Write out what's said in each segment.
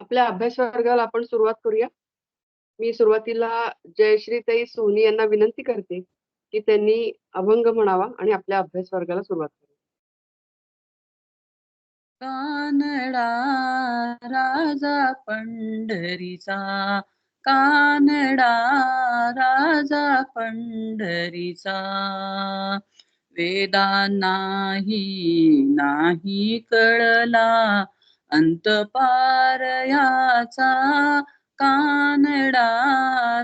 आपल्या अभ्यास वर्गाला आपण सुरुवात करूया. मी सुरुवातीला जयश्रीताई सोनी यांना विनंती करते, की त्यांनी अभंग म्हणावा आणि आपल्या अभ्यास वर्गाला सुरुवात करू. कानडा राजा पंढरीचा, कानडा राजा पंढरीचा, वेदांनाही नाही कळला अंत पार याचा, कानडा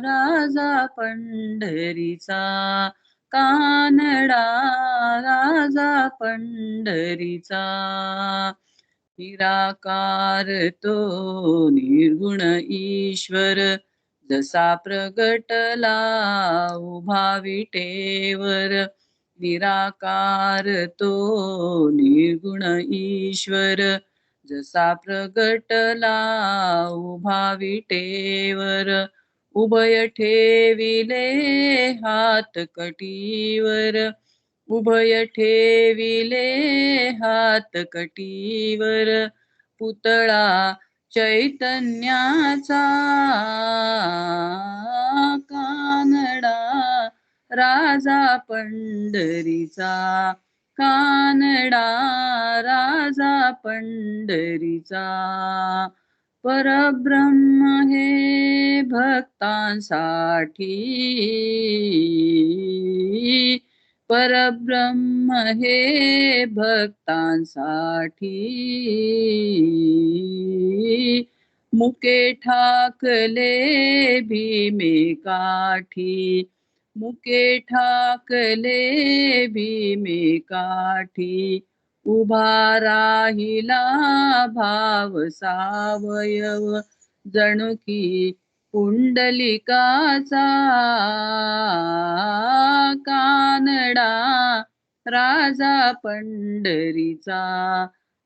राजा पंढरीचा, कानडा राजा पंढरीचा, निराकार तो निर्गुण ईश्वर, जसा प्रगटला उभा विटेवर, निराकार तो निर्गुण ईश्वर, जसा प्रगटला उभा विटेवर, उभय ठेविले हात कटीवर, उभय ठेविले हात कटीवर, पुतळा चैतन्याचा, कानडा राजा पंढरीचा, कानडा राजा पंढरीचा, परब्रह्म हे भक्तांसाठी, परब्रह्म हे भक्तांसाठी, मुके ठाकले भीमे काठी, मुके ठाकले भीमे काठी, उभा राहिला भाव सावयव, जणू की पुंडलिकाचा, कानडा राजा पंढरीचा,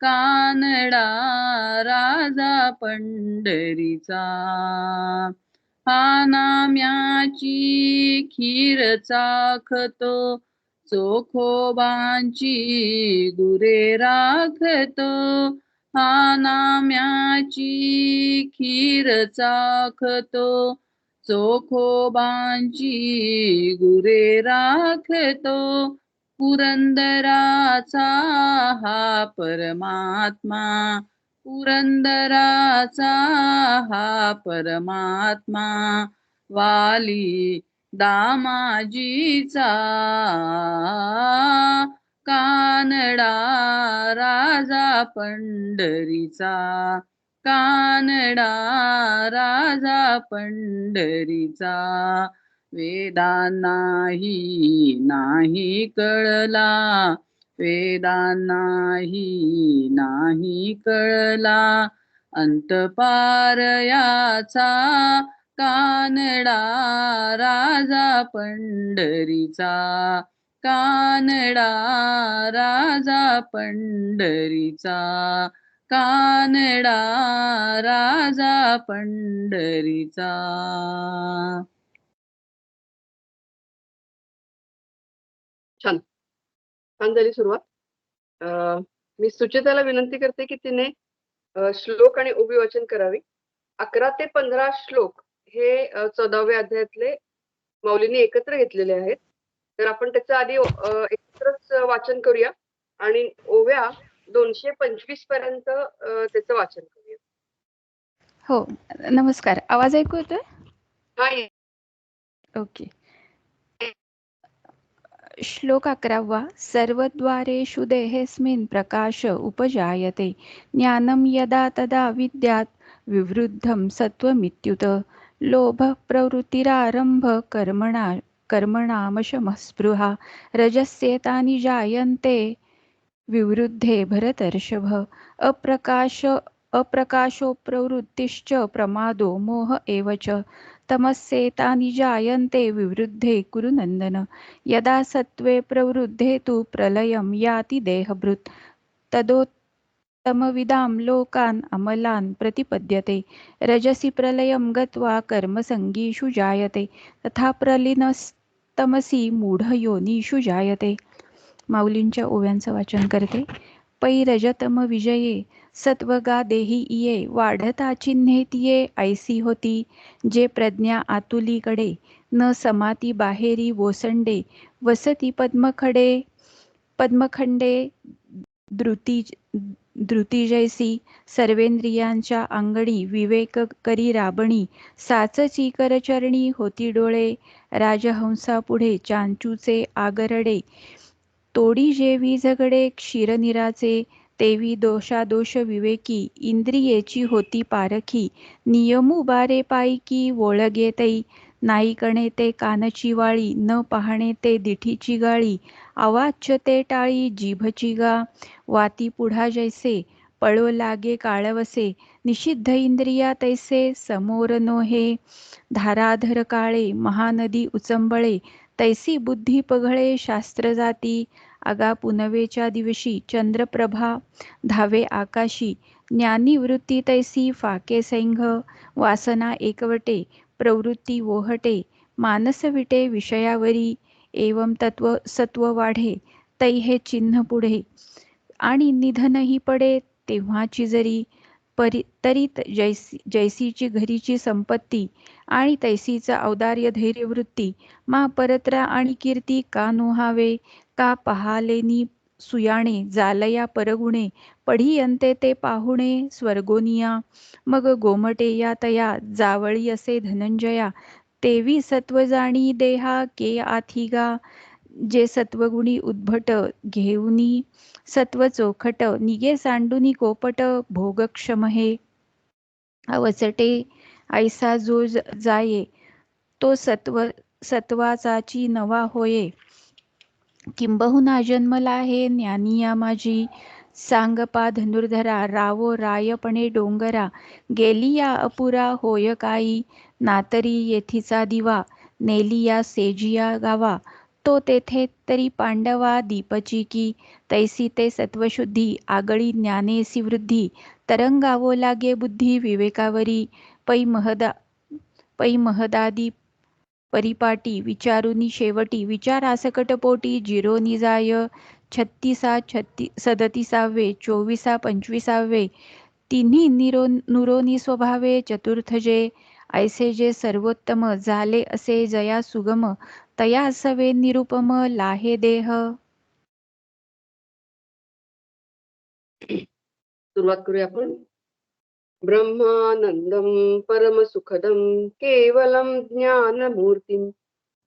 कानडा राजा पंढरीचा, हा नाम्याची खीर चाखतो, चोखोबांची गुरे राखतो, हा नाम्याची खीर चाखतो, चोखोबांची गुरे राखतो, पुरंदराचा हा परमात्मा, पुरंदराचा हा परमात्मा, वाली दामाजीचा, कानडा राजा पंढरीचा, कानडा राजा पंढरीचा, वेदांनाही नाही कळला, वेदांनाही नाही कळला अंत पार याचा, कानडा राजा पंढरीचा, कानडा राजा पंढरीचा, कानडा राजा पंढरीचा. छान छान झाली सुरुवात. मी सुचेताला विनंती करते की तिने श्लोक आणि उभी वाचन करावी. 11 ते 15 श्लोक हे 14व्या अध्यायातले माऊलींनी एकत्र घेतलेले आहेत. तर आपण त्याचं आधी एकत्रच वाचन करूया आणि ओव्या 225 पर्यंत त्याचं वाचन करूया. हो, नमस्कार. आवाज ऐकू येतोय? हा, ओके. श्लोक 11वा. सर्वद्वारेषु देहेऽस्मिन् प्रकाश उपजायते, ज्ञानं यदा तदा विद्यात् विवृद्धं सत्त्वमित्युत, लोभः प्रवृत्तिरारम्भः कर्मणामशमः स्पृहा, रजस्येतानि जायन्ते विवृद्धे भरतर्षभ, अप्रकाशो प्रवृत्तिश्च प्रमादो मोह एव च, तमस्येतानि जायन्ते विवृद्धे कुरु नन्दन, यदा सत्त्वे प्रवृद्धे तु प्रलयं याति देहभृत्, तदोत्तमविदां लोकान् अमलान् प्रतिपद्यते, रजसि प्रलयं गत्वा कर्मसङ्गीषु जायते, तथा प्रलीनस्तमसि मूढयोनिषु जायते. माऊलींच्या ओव्यांचं वाचन करते. पै रजतम विजये सत्वगा देही इये वाढता चिन्हे तिये ऐसी होती जे प्रज्ञा आतुलीकडे न समाती बाहेरी वोसंडे वसती पद्मखंडे धृती धृतीजैसी सर्वेंद्रियांच्या अंगणी विवेक करी राबणी साचची करचरणी होती डोळे राजहंसापुढे चांचूचे आगरडे तोडी जेवी झगडे क्षीरनिराचे तेवी दोषादोष विवेकी इंद्रियेची होती पारखी नियमू बारे पायकी वोळगे तै नाईकणे ते कानची वाळी न पाहणे ते दिठीची गाळी अवाच्य ते टाळी जिभची गा वाती पुढा जैसे पळो लागे काळवसे निषिद्ध इंद्रिया तैसे समोर नोहे धाराधर काळे महानदी उचंबळे तैसी बुद्धी पघळे शास्त्र जाती आगा पुनवेच्या दिवशी चंद्रप्रभा धावे आकाशी ज्ञानी वृत्ती तैसी फाके सैंघ वासना एकवटे प्रवृत्ती ओहटे मानस विटे विषयावरी एवं तत्व सत्व वाढे तै हे चिन्ह पुढे आणि निधनही पडे तेव्हाची जरी तरीत जैसीची घरीची संपत्ती आणि तैसीचा औदार्य धैर्यवृत्ती मा परत्रा आणि कीर्ती का नोहावे का पहालेनी सुयाणे जालया परगुणे पढियंते ते पाहुणे स्वर्गोनिया मग गोमटे या तया जावळी असे धनंजया तेवी सत्व जाणी देहा के आथिगा जे सत्वगुणी उद्भट घेऊनी सत्व चोखट निगे सांडुनी कोपट भोगक्षम हे अवचटे ऐसा जो जाये तो सत्वाचाची नवा होये किंबहुना जन्मला हे ज्ञानिया माझी सांगपा धनुर्धरा रावो रायपणे डोंगरा गेलिया अपुरा होय काई नातरी येथीचा दिवा नेलिया सेजिया गावा तो तेथे तरी पांडवा दीपची की तैसी ते सत्वशुद्धी आगळी ज्ञानेसी वृद्धी तरंगावो लागे बुद्धी विवेकावरी पै महदादी परिपाटी विचारुनी शेवटी विचारासकटपोटी जिरोनी जाय 37 24 25 तिन्ही नुरोनी स्वभावे चतुर्थ जे ऐसे जे सर्वोत्तम झाले असे जया सुगम तया सवे निरुपम लाहे देह. सुरुवात करूया आपण. ब्रह्मानंदम परमसुखदम केवलम ज्ञानमूर्तिम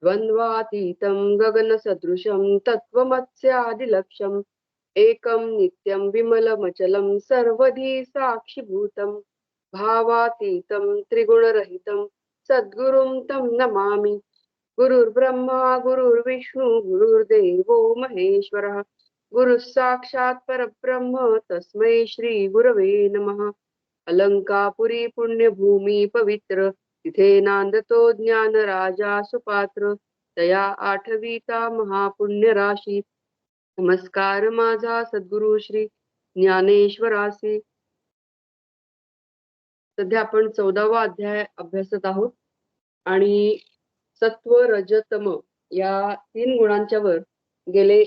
द्वंद्वातीतं गगनसदृशं तत्त्वमस्यादिलक्ष्यम् एकं नित्यं विमलमचलं सर्वधी साक्षिभूतं भावातीतं त्रिगुणरहितं सद्गुरुं तं नमामि. गुरुर्ब्रह्मा गुरुर्विष्णु गुरुर्देवो महेश्वरः गुरुः साक्षात् परब्रह्म तस्मै श्री गुरवे नमः. अलंकापुरी पुण्यभूमी पवित्र तिथे नांदतो ज्ञान राजा सुपात्र तया आठवीता महापुण्य राशी. नमस्कार माझा सद्गुरु श्री ज्ञानेश्वरासी. सध्या आपण 14वा अध्याय अभ्यासत आहोत आणि सत्व रजतम या 3 गुणांच्या वर गेले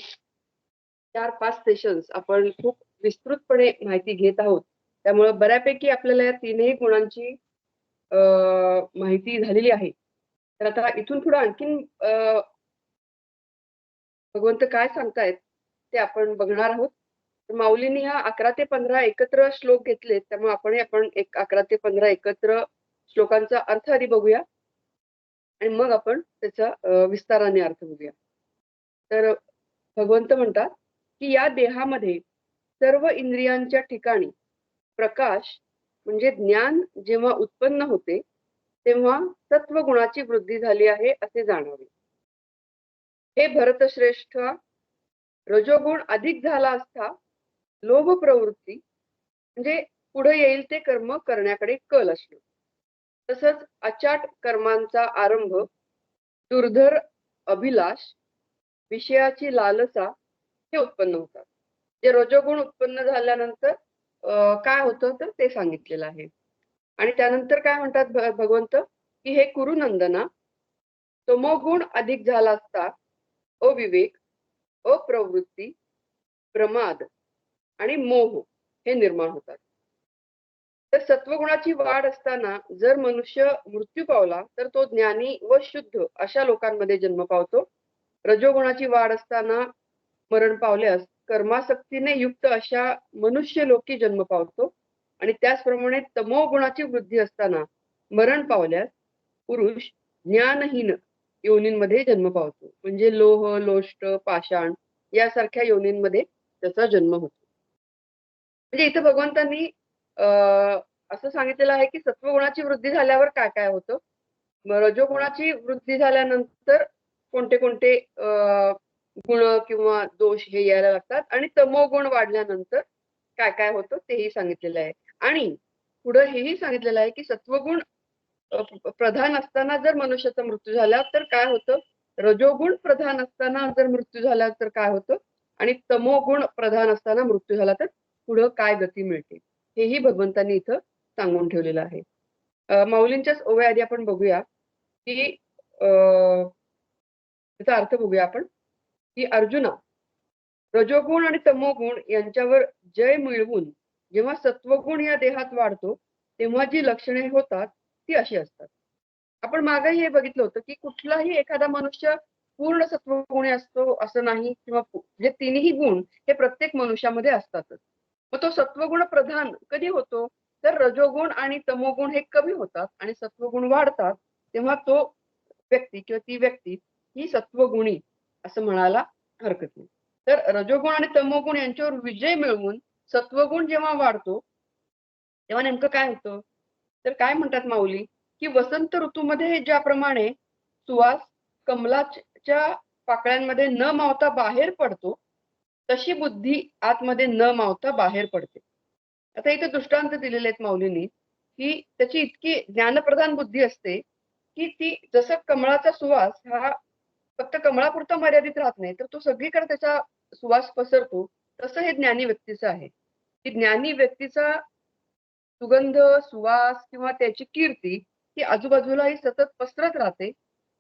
4-5 सेशन्स आपण खूप विस्तृतपणे माहिती घेत आहोत. त्यामुळे बऱ्यापैकी आपल्याला या 3ही गुणांची माहिती झालेली आहे. तर आता इथून पुढे आणखीन भगवंत काय सांगतायत ते आपण बघणार आहोत. तर माऊलींनी हा 11 ते 15 एकत्र श्लोक घेतलेत, त्यामुळे आपण 11 ते 15 एकत्र श्लोकांचा अर्थ आधी बघूया आणि मग आपण त्याचा विस्ताराने अर्थ बघूया. तर भगवंत म्हणतात की या देहामध्ये सर्व इंद्रियांच्या ठिकाणी प्रकाश म्हणजे ज्ञान जेव्हा उत्पन्न होते तेव्हा सत्वगुणाची वृद्धी झाली आहे असे जाणावे. हे भरतश्रेष्ठ, रजोगुण अधिक झाला असता लोभ प्रवृत्ती म्हणजे पुढे येईल ते कर्म करण्याकडे कल असणं, तसंच अचाट कर्मांचा आरंभ, दुर्धर अभिलाष, विषयाची लालसा हे उत्पन्न होतात. जे रजोगुण उत्पन्न झाल्यानंतर काय होतं तर ते सांगितलेलं आहे. आणि त्यानंतर काय म्हणतात भगवंत की हे कुरुनंदना, तमोगुण अधिक झाला असता अविवेक, अप्रवृत्ती, प्रमाद आणि मोह हे निर्माण होतात. तर सत्वगुणाची वाढ असताना जर मनुष्य मृत्यू पावला तर तो ज्ञानी व शुद्ध अशा लोकांमध्ये जन्म पावतो. रजोगुणाची वाढ असताना मरण पावल्यास कर्मासक्तीने युक्त अशा मनुष्य लोकी जन्म पावतो. आणि त्याचप्रमाणे तमोगुणाची वृद्धी असताना मरण पावल्यास पुरुष ज्ञानहीन योनींमध्ये जन्म पावतो. म्हणजे लोह, लोष्ट, पाषाण यासारख्या योनींमध्ये त्याचा जन्म होतो. म्हणजे इथं भगवंतांनी असं सांगितलेलं आहे की सत्वगुणाची वृद्धी झाल्यावर काय काय होतं. रजोगुणाची वृद्धी झाल्यानंतर कोणते कोणते गुण किंवा दोष हे यायला लागतात आणि तमोगुण वाढल्यानंतर काय काय होतं तेही सांगितलेलं आहे. आणि पुढे हेही सांगितलेलं आहे की सत्वगुण प्रधान असताना जर मनुष्याचा मृत्यू झाला तर काय होतं, रजोगुण प्रधान असताना जर मृत्यू झाला तर काय होतं आणि तमोगुण प्रधान असताना मृत्यू झाला तर पुढं काय गती मिळते, हेही भगवंतांनी इथं सांगून ठेवलेलं आहे. माऊलींच्याच ओव्या आधी आपण बघूया की त्याचा अर्थ बघूया आपण की अर्जुना, रजोगुण आणि तमोगुण यांच्यावर जय मिळवून जेव्हा सत्वगुण या देहात वाढतो तेव्हा जी लक्षणे होतात ती अशी असतात. आपण मागेही हे बघितलं होतं की कुठलाही एखादा मनुष्य पूर्ण सत्वगुणी असतो असं नाही किंवा म्हणजे तिन्ही गुण हे प्रत्येक मनुष्यामध्ये असतातच. मग तो सत्वगुण प्रधान कधी होतो, तर रजोगुण आणि तमोगुण हे कमी होतात आणि सत्वगुण वाढतात तेव्हा तो व्यक्ती किंवा ती व्यक्ती ही सत्वगुणी असं म्हणायला हरकत नाही. तर रजोगुण आणि तमोगुण यांच्यावर विजय मिळवून सत्वगुण जेव्हा वाढतो तेव्हा नेमकं काय होतं, तर काय म्हणतात माऊली की वसंत ऋतूमध्ये ज्याप्रमाणे सुवास कमलाच्या पाकळ्यांमध्ये न मावता बाहेर पडतो तशी बुद्धी आतमध्ये न मावता बाहेर पडते. आता इथे दृष्टांत दिलेले आहेत माऊलींनी की त्याची इतकी ज्ञानप्रधान बुद्धी असते की ती जसं कमळाचा सुवास हा फक्त कमळापुरता मर्यादित राहत नाही तर तो सगळीकडे त्याचा सुवास पसरतो. तसं हे ज्ञानी व्यक्तीचं आहे की ज्ञानी व्यक्तीचा सुगंध, सुवास किंवा त्याची कीर्ती ही आजूबाजूलाही सतत पसरत राहते.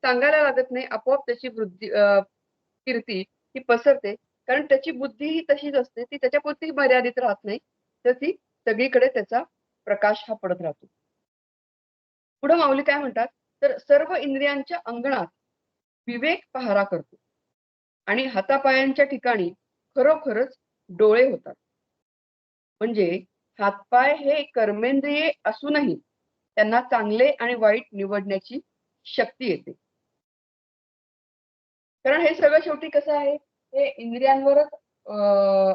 सांगायला लागत नाही, आपोआप त्याची वृद्धी कीर्ती ही पसरते. कारण त्याची बुद्धी ही तशीच असते, ती त्याच्यापुरती मर्यादित राहत नाही, तर ती सगळीकडे त्याचा प्रकाश हा पडत राहतो. पुढे माऊली काय म्हणतात, तर सर्व इंद्रियांच्या अंगणात विवेक पहारा करतो आणि हातापायांच्या ठिकाणी खरोखरच डोळे होतात. म्हणजे हातपाय हे कर्मेंद्रिये असूनही त्यांना चांगले आणि वाईट निवडण्याची शक्ती येते. कारण हे सगळं शेवटी कसं आहे, हे इंद्रियांवरच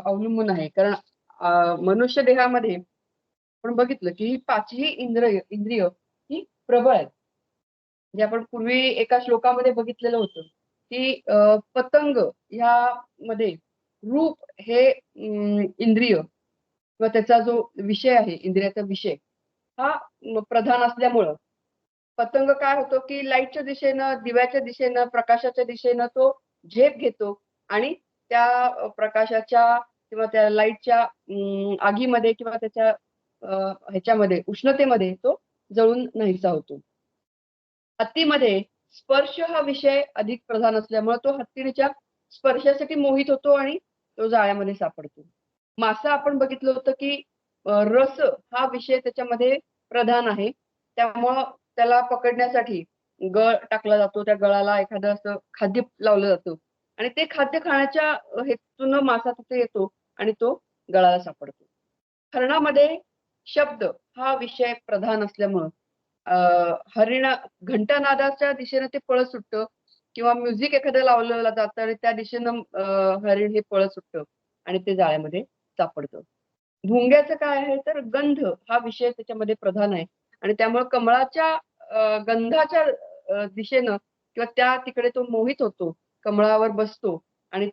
अवलंबून आहे. कारण मनुष्य देहामध्ये आपण बघितलं की ही पाचही इंद्रिय ही प्रबळ आहेत. म्हणजे आपण पूर्वी एका श्लोकामध्ये बघितलेलं होतं की पतंग ह्यामध्ये रूप हे इंद्रिय किंवा त्याचा जो विषय आहे, इंद्रियाचा विषय हा प्रधान असल्यामुळं पतंग काय होतो की लाईटच्या दिशेनं, दिव्याच्या दिशेनं, प्रकाशाच्या दिशेनं तो झेप घेतो आणि त्या प्रकाशाच्या किंवा त्या लाईटच्या आगीमध्ये किंवा त्याच्या ह्याच्यामध्ये उष्णतेमध्ये तो जळून नाहीसा होतो. हत्तीमध्ये स्पर्श हा विषय अधिक प्रधान असल्यामुळे तो हत्तीच्या स्पर्शासाठी मोहित होतो आणि तो जाळ्यामध्ये सापडतो. मासा आपण बघितलं होतं की रस हा विषय त्याच्यामध्ये प्रधान आहे. त्यामुळं त्याला पकडण्यासाठी गळ टाकला जातो. त्या गळाला एखादं असं खाद्य लावलं जातं आणि ते खाद्य खाण्याच्या हेतूनं मासा तिथे येतो आणि तो गळाला सापडतो. हरणामध्ये शब्द हा विषय प्रधान असल्यामुळं हरिण घंटानादाच्या दिशेनं ते पळत सुटतं किंवा म्युझिक एखादं लावलं जातं आणि त्या दिशेनं हरिण हे पळत सुटतं आणि ते जाळ्यामध्ये सापडतं. भुंग्याचं काय आहे तर गंध हा विषय त्याच्यामध्ये प्रधान आहे आणि त्यामुळे कमळाच्या गंधाच्या दिशेनं किंवा त्या तिकडे तो मोहित होतो. कमळावर बसतो आणि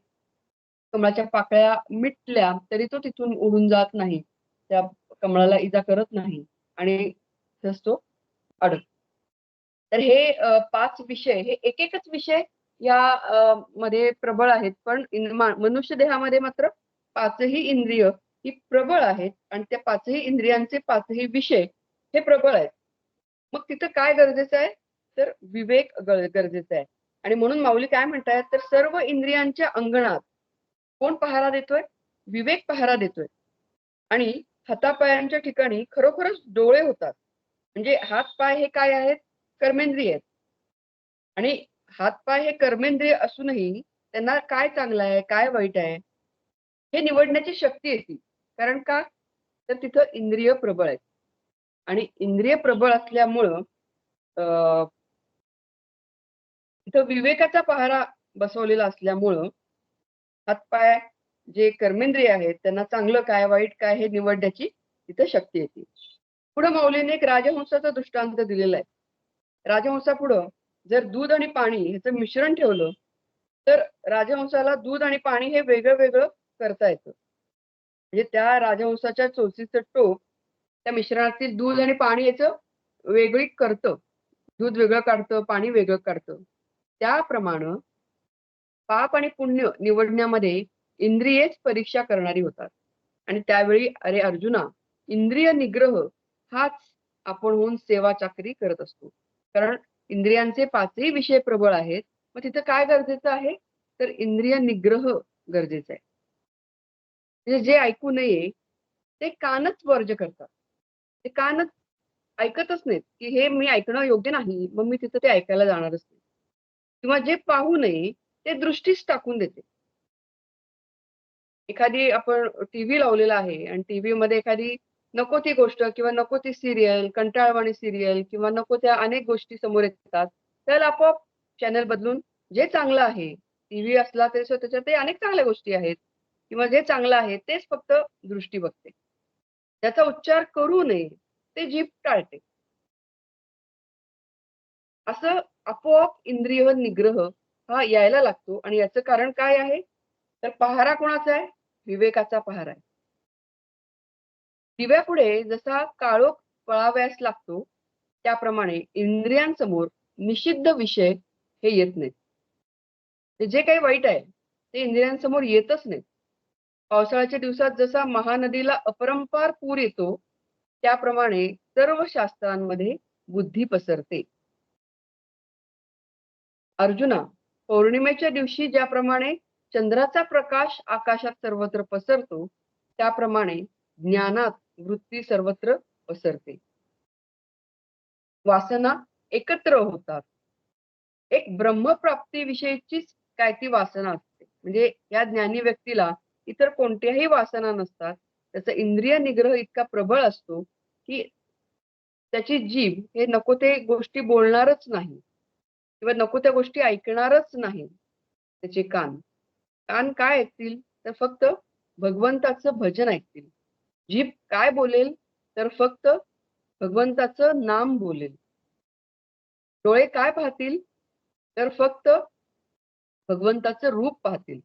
कमळाच्या पाकळ्या मिटल्या तरी तो तिथून उडून जात नाही. त्या कमळाला इजा करत नाही आणि तसंच तो अडकतो. तर हे 5 विषय हे एक-एकच विषय या मध्ये प्रबळ आहेत. पण मनुष्य देहामध्ये मात्र 5ही इंद्रिय ही प्रबळ आहेत आणि त्या 5ही इंद्रियांचे 5ही विषय हे प्रबळ आहेत. मग तिथं काय गरजेचं आहे? तर विवेक गरजेचा आहे. आणि म्हणून माऊली काय म्हणतायत, तर सर्व इंद्रियांच्या अंगणात कोण पहारा देतोय? विवेक पहारा देतोय. आणि हातापायांच्या ठिकाणी खरोखरच डोळे होतात. म्हणजे हात पाय हे काय आहेत? कर्मेंद्रिय आहेत. आणि हात पाय हे कर्मेंद्रिय असूनही त्यांना काय चांगलं आहे, काय वाईट आहे, हे निवडण्याची शक्ती येते. कारण का? तर तिथं इंद्रिय प्रबळ आहेत. आणि इंद्रिय प्रबळ असल्यामुळं अ, तिथं विवेकाचा पहारा बसवलेला असल्यामुळं हातपाय जे कर्मेंद्रिय आहेत त्यांना चांगलं काय, वाईट काय हे निवडण्याची तिथं शक्ती येते. पुढं माऊलीने एक राजहंसाचा दृष्टांत दिलेला आहे. राजहंसापुढं जर दूध आणि पाणी ह्याचं मिश्रण ठेवलं, तर राजहंसाला दूध आणि पाणी हे वेगळं-वेगळं करता येतं. म्हणजे त्या राजहंसाच्या चोचीचं टोक त्या मिश्रणातील दूध आणि पाणी याचं वेगळी करतं. दूध वेगळं काढतं, पाणी वेगळं काढतं. त्याप्रमाणे पाप आणि पुण्य निवडण्यामध्ये इंद्रियेच परीक्षा करणारी होतात. आणि त्यावेळी अरे अर्जुना, इंद्रिय निग्रह हाच आपणहून सेवा चाकरी करत असतो. कारण इंद्रियांचे पाचही विषय प्रबळ आहेत. मग तिथं काय गरजेचं आहे? तर इंद्रिय निग्रह गरजेचं आहे. म्हणजे जे ऐकू नये ते कानच वर्ज करतात. ते कानच ऐकतच नाहीत, की हे मी ऐकणं योग्य नाही, मग मी तिथं ते ऐकायला जाणारच नाही. किंवा जे पाहू नये ते दृष्टीच टाकून देते. एखादी आपण टीव्ही लावलेला आहे आणि टीव्हीमध्ये एखादी नको ती गोष्ट किंवा नको ती सीरियल, कंटाळवाणी सीरियल किंवा नको त्या अनेक गोष्टी समोर येतात. त्याला आपोआप चॅनल बदलून जे चांगलं आहे, टीव्ही असला तरी सुद्धा त्याच्यात ते अनेक चांगल्या गोष्टी आहेत किंवा जे चांगलं आहे तेच फक्त दृष्टी बघते. त्याचा उच्चार करू नये, ते जीभ टाळते. असं आपोआप इंद्रिय निग्रह हा यायला लागतो आणि याचं कारण काय आहे? तर पहारा कोणाचा आहे? विवेकाचा पहारा आहे. दिव्यापुढे जसा काळोख पळावयास लागतो, त्याप्रमाणे इंद्रियांसमोर निषिद्ध विषय हे येत नाहीत. ते जे काही वाईट आहे, ते इंद्रियांसमोर येतच नाहीत. पावसाळ्याच्या दिवसात जसा महानदीला अपरंपार पूर येतो, त्याप्रमाणे सर्व शास्त्रांमध्ये बुद्धी पसरते. अर्जुना, पौर्णिमेच्या दिवशी ज्याप्रमाणे चंद्राचा प्रकाश आकाशात सर्वत्र पसरतो, त्याप्रमाणे ज्ञानात वृत्ती सर्वत्र पसरते. वासना एकत्र होतात. एक ब्रह्मप्राप्तीविषयीचीच काय ती वासना असते. म्हणजे या ज्ञानी व्यक्तीला इतर कोणत्याही वासना नसतात. त्याचा इंद्रिय निग्रह इतका प्रबळ असतो, की त्याची जीभ हे नको ते गोष्टी बोलणारच नाही किंवा नको त्या गोष्टी ऐकणारच नाही. त्याचे कान, कान काय ऐकतील? तर फक्त भगवंताचं भजन ऐकतील. जीभ काय बोलेल? तर फक्त भगवंताचं नाम बोलेल. डोळे काय पाहतील? तर फक्त भगवंताचं रूप पाहतील.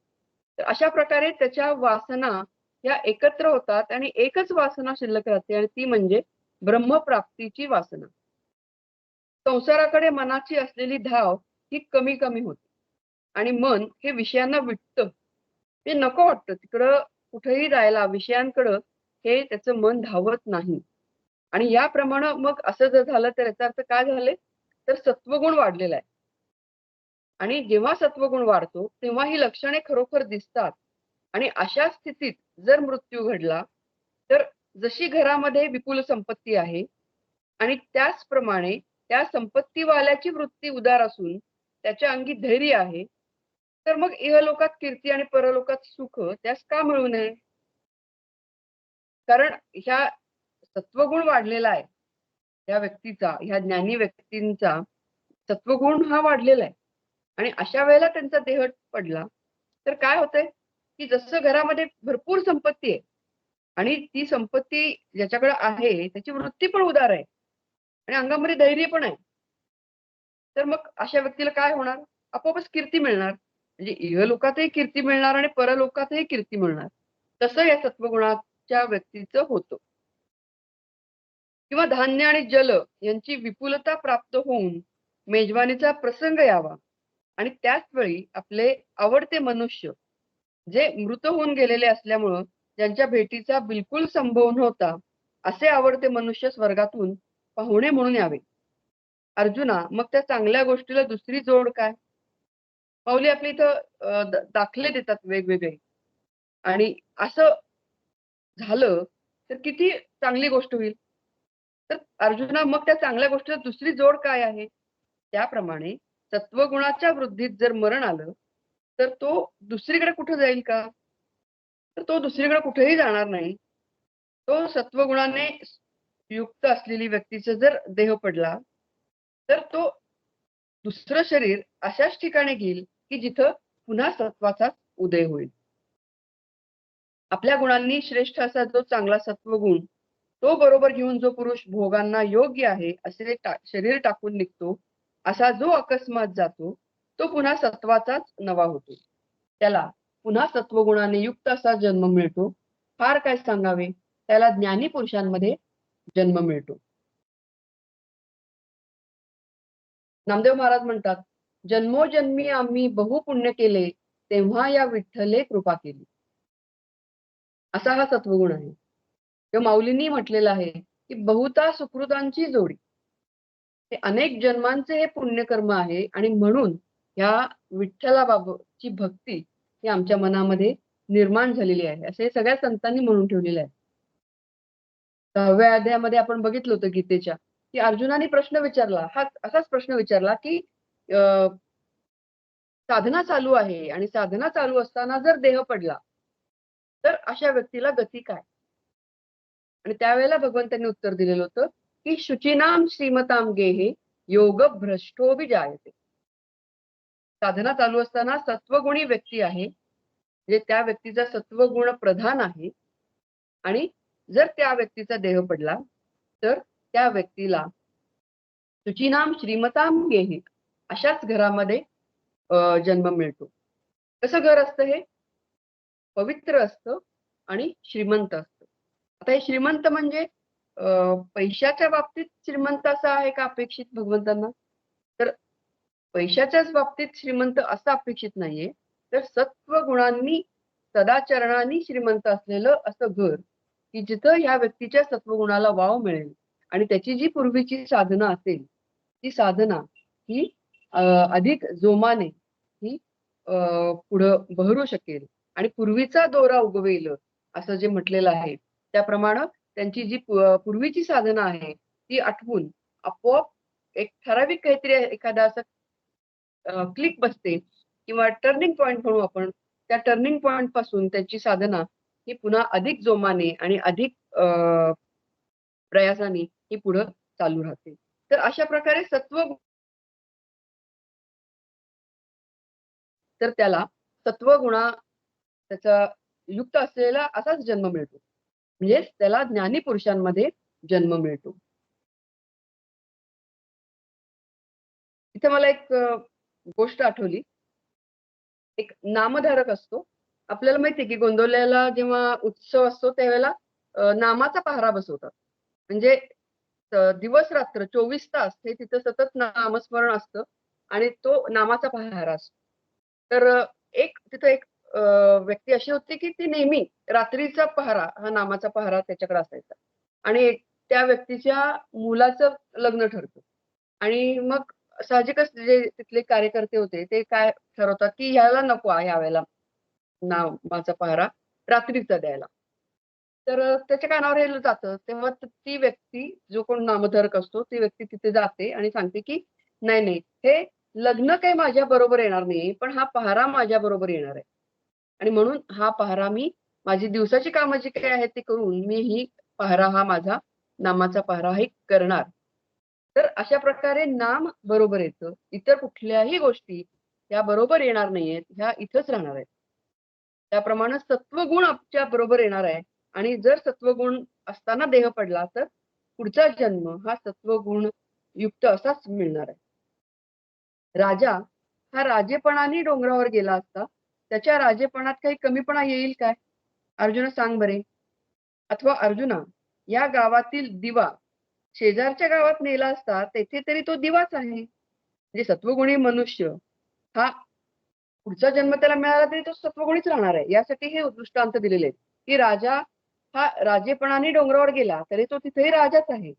तर अशा प्रकारे त्याच्या वासना या एकत्र होतात आणि एकच वासना शिल्लक राहते आणि ती म्हणजे ब्रह्मप्राप्तीची वासना. संसाराकडे मनाची असलेली धाव ही कमी-कमी होते आणि मन हे विषयांना विटतं. ते नको वाटतं तिकडं कुठेही जायला विषयांकडं हे त्याचं मन धावत नाही. आणि याप्रमाणे मग असं जर झालं तर याचा अर्थ काय झाले? तर सत्वगुण वाढलेला आहे. आणि जेव्हा सत्वगुण वाढतो, तेव्हा ही लक्षणे खरोखर दिसतात. आणि अशा स्थितीत जर मृत्यू घडला, तर जशी घरामध्ये विपुल संपत्ती आहे आणि त्याचप्रमाणे त्या संपत्तीवाल्याची वृत्ती उदार असून त्याच्या अंगी धैर्य आहे, तर मग इहलोकात कीर्ती आणि परलोकात सुख त्यास का मिळू नये? कारण ह्या सत्वगुण वाढलेला आहे. त्या व्यक्तीचा, ह्या ज्ञानी व्यक्तींचा सत्वगुण हा वाढलेला आहे. आणि अशा वेळेला त्यांचा देह पडला, तर काय होतंय, की जसं घरामध्ये भरपूर संपत्ती आहे आणि ती संपत्ती ज्याच्याकडे आहे, त्याची वृत्ती पण उदार आहे आणि अंगामध्ये धैर्य पण आहे. तर मग अशा व्यक्तीला काय होणार? आपोआपच कीर्ती मिळणार. म्हणजे इहलोकातही कीर्ती मिळणार आणि परलोकातही कीर्ती मिळणार. तसं या सत्वगुणाच्या व्यक्तीचं होतं. किंवा धान्य आणि जल यांची विपुलता प्राप्त होऊन मेजवानीचा प्रसंग यावा आणि त्याच वेळी आपले आवडते मनुष्य जे मृत होऊन गेलेले असल्यामुळं ज्यांच्या भेटीचा बिलकुल संभव नव्हता, असे आवडते मनुष्य स्वर्गातून पाहुणे म्हणून यावे. अर्जुना, मग त्या चांगल्या गोष्टीला दुसरी जोड काय? माऊली आपल्या इथं दाखले देतात वेगवेगळे आणि असं झालं तर किती चांगली गोष्ट होईल. तर अर्जुना, मग त्या चांगल्या गोष्टीला दुसरी जोड काय आहे? त्याप्रमाणे सत्वगुणाच्या वृद्धीत जर मरण आलं, तर तो दुसरीकडे कुठे जाईल का? तर तो दुसरीकडे कुठेही जाणार नाही. तो सत्वगुणाने युक्त असलेली व्यक्तीचा जर देह पडला, तर तो दुसरं शरीर अशाच ठिकाणी घेईल, की जिथं पुन्हा सत्वाचाच उदय होईल. आपल्या गुणांनी श्रेष्ठ असा जो चांगला सत्वगुण, तो बरोबर घेऊन जो पुरुष भोगांना योग्य आहे असे शरीर टाकून निघतो, असा जो अकस्मात जातो, तो पुन्हा सत्वाचाच नवा होतो. त्याला पुन्हा सत्वगुणाने युक्त असा जन्म मिळतो. फार काय सांगावे, त्याला ज्ञानी पुरुषांमध्ये जन्म मिळतो. नामदेव महाराज म्हणतात, जन्मोजन्मी आम्ही बहु पुण्य केले, तेव्हा या विठ्ठले कृपा केली. असा हा सत्वगुण आहे. किंवा माऊलींनी म्हटलेलं आहे, की बहुता सुकृतांची जोडी. हे अनेक जन्मांचे हे पुण्यकर्म आहे आणि म्हणून ह्या विठ्ठलाबाबतची भक्ती ही आमच्या मनामध्ये निर्माण झालेली आहे, असे सगळ्या संतांनी म्हणून ठेवलेले आहे. 10व्या अध्यायामध्ये आपण बघितलं होतं गीतेच्या, की अर्जुनाने प्रश्न विचारला, असाच प्रश्न विचारला, की अ, साधना चालू आहे आणि साधना चालू असताना जर देह पडला, तर अशा व्यक्तीला गती काय? आणि त्यावेळेला भगवंतांनी उत्तर दिलेलं होतं, की शुचीनाम श्रीमताम गेहे योग भ्रष्टोभिजायते. साधना चालू असताना सत्वगुणी व्यक्ती आहे, म्हणजे त्या व्यक्तीचा सत्वगुण प्रधान आहे आणि जर त्या व्यक्तीचा देह पडला, तर त्या व्यक्तीला शुचीनाम श्रीमताम गेहे अशाच घरामध्ये जन्म मिळतो. कसं घर असतं हे? पवित्र असतं आणि श्रीमंत असतं. आता हे श्रीमंत म्हणजे पैशाच्या बाबतीत श्रीमंत असा आहे का अपेक्षित भगवंतांना? तर पैशाच्याच बाबतीत श्रीमंत असं अपेक्षित नाहीये. तर सत्व गुणांनी, सदाचरणांनी श्रीमंत असलेलं असं घर, की जिथं ह्या व्यक्तीच्या सत्वगुणाला वाव मिळेल आणि त्याची जी पूर्वीची साधना असेल, ती साधना ही अधिक जोमाने ही पुढं बहरू शकेल आणि पूर्वीचा दोरा उगवेल असं जे म्हटलेलं आहे, त्याप्रमाणे त्यांची जी पूर्वीची साधना आहे, ती आठवून आपोआप एक ठराविक काहीतरी एखादा असं क्लिक बसते किंवा टर्निंग पॉइंट म्हणू आपण. त्या टर्निंग पॉइंट पासून त्यांची साधना ही पुन्हा अधिक जोमाने आणि अधिक प्रयासाने ही पुढं चालू राहते. तर अशा प्रकारे तर त्याला सत्वगुणा त्याचा युक्त असलेला असाच जन्म मिळतो. म्हणजे त्याला ज्ञानी पुरुषांमध्ये जन्म मिळतो. इथे मला एक गोष्ट आठवली. एक नामधारक असतो. आपल्याला माहिती आहे, की गोंदवल्याला जेव्हा उत्सव असतो त्यावेळेला नामाचा पहारा बसवतात. म्हणजे दिवस-रात्र 24 तास हे तिथं सतत नामस्मरण असतं आणि तो नामाचा पहारा असतो. तर तिथं एक व्यक्ती अशी होती, की ती नेहमी रात्रीचा पहारा, हा नामाचा पहारा त्याच्याकडे असायचा आणि त्या व्यक्तीच्या मुलाचं लग्न ठरतं आणि मग साहजिकच जे तिथले कार्यकर्ते होते, ते काय ठरवतात, की ह्याला नको आहे यावेळेला नामाचा पहारा रात्रीचा द्यायला. तर त्याच्या कानावर हे जातं. तेव्हा ती व्यक्ती, जो कोण नामधारक असतो, ती व्यक्ती तिथे जाते आणि सांगते, की "नाही, नाही, हे लग्न काही माझ्याबरोबर येणार नाही, पण हा पहारा माझ्याबरोबर येणार आहे. आणि म्हणून हा पहारा मी माझी दिवसाची कामं जी काही आहेत ती करून मी ही पहारा हा माझा नामाचा पहारा हे करणार." तर अशा प्रकारे नाम बरोबर येतं. इतर कुठल्याही गोष्टी ह्या बरोबर येणार नाहीयेत, ह्या इथंच राहणार आहेत. त्याप्रमाणे सत्वगुण आमच्या बरोबर येणार आहे आणि जर सत्वगुण असताना देह पडला, तर पुढचा जन्म हा सत्वगुण युक्त असाच मिळणार आहे. राजा हा राजेपणाने डोंगरावर गेला असता, त्याच्या राजेपणात काही कमीपणा येईल काय? अर्जुना सांग बरे. अथवा अर्जुना, या गावातील दिवा शेजारच्या गावात नेला असता, तेथे तरी तो दिवाच आहे. म्हणजे सत्वगुणी मनुष्य हा पुढचा जन्म त्याला मिळाला तरी तो सत्वगुणीच राहणार आहे. यासाठी हे दृष्टांत दिलेले आहेत, की राजा हा राजेपणाने डोंगरावर गेला, तरी तो तिथेही राजाच आहे.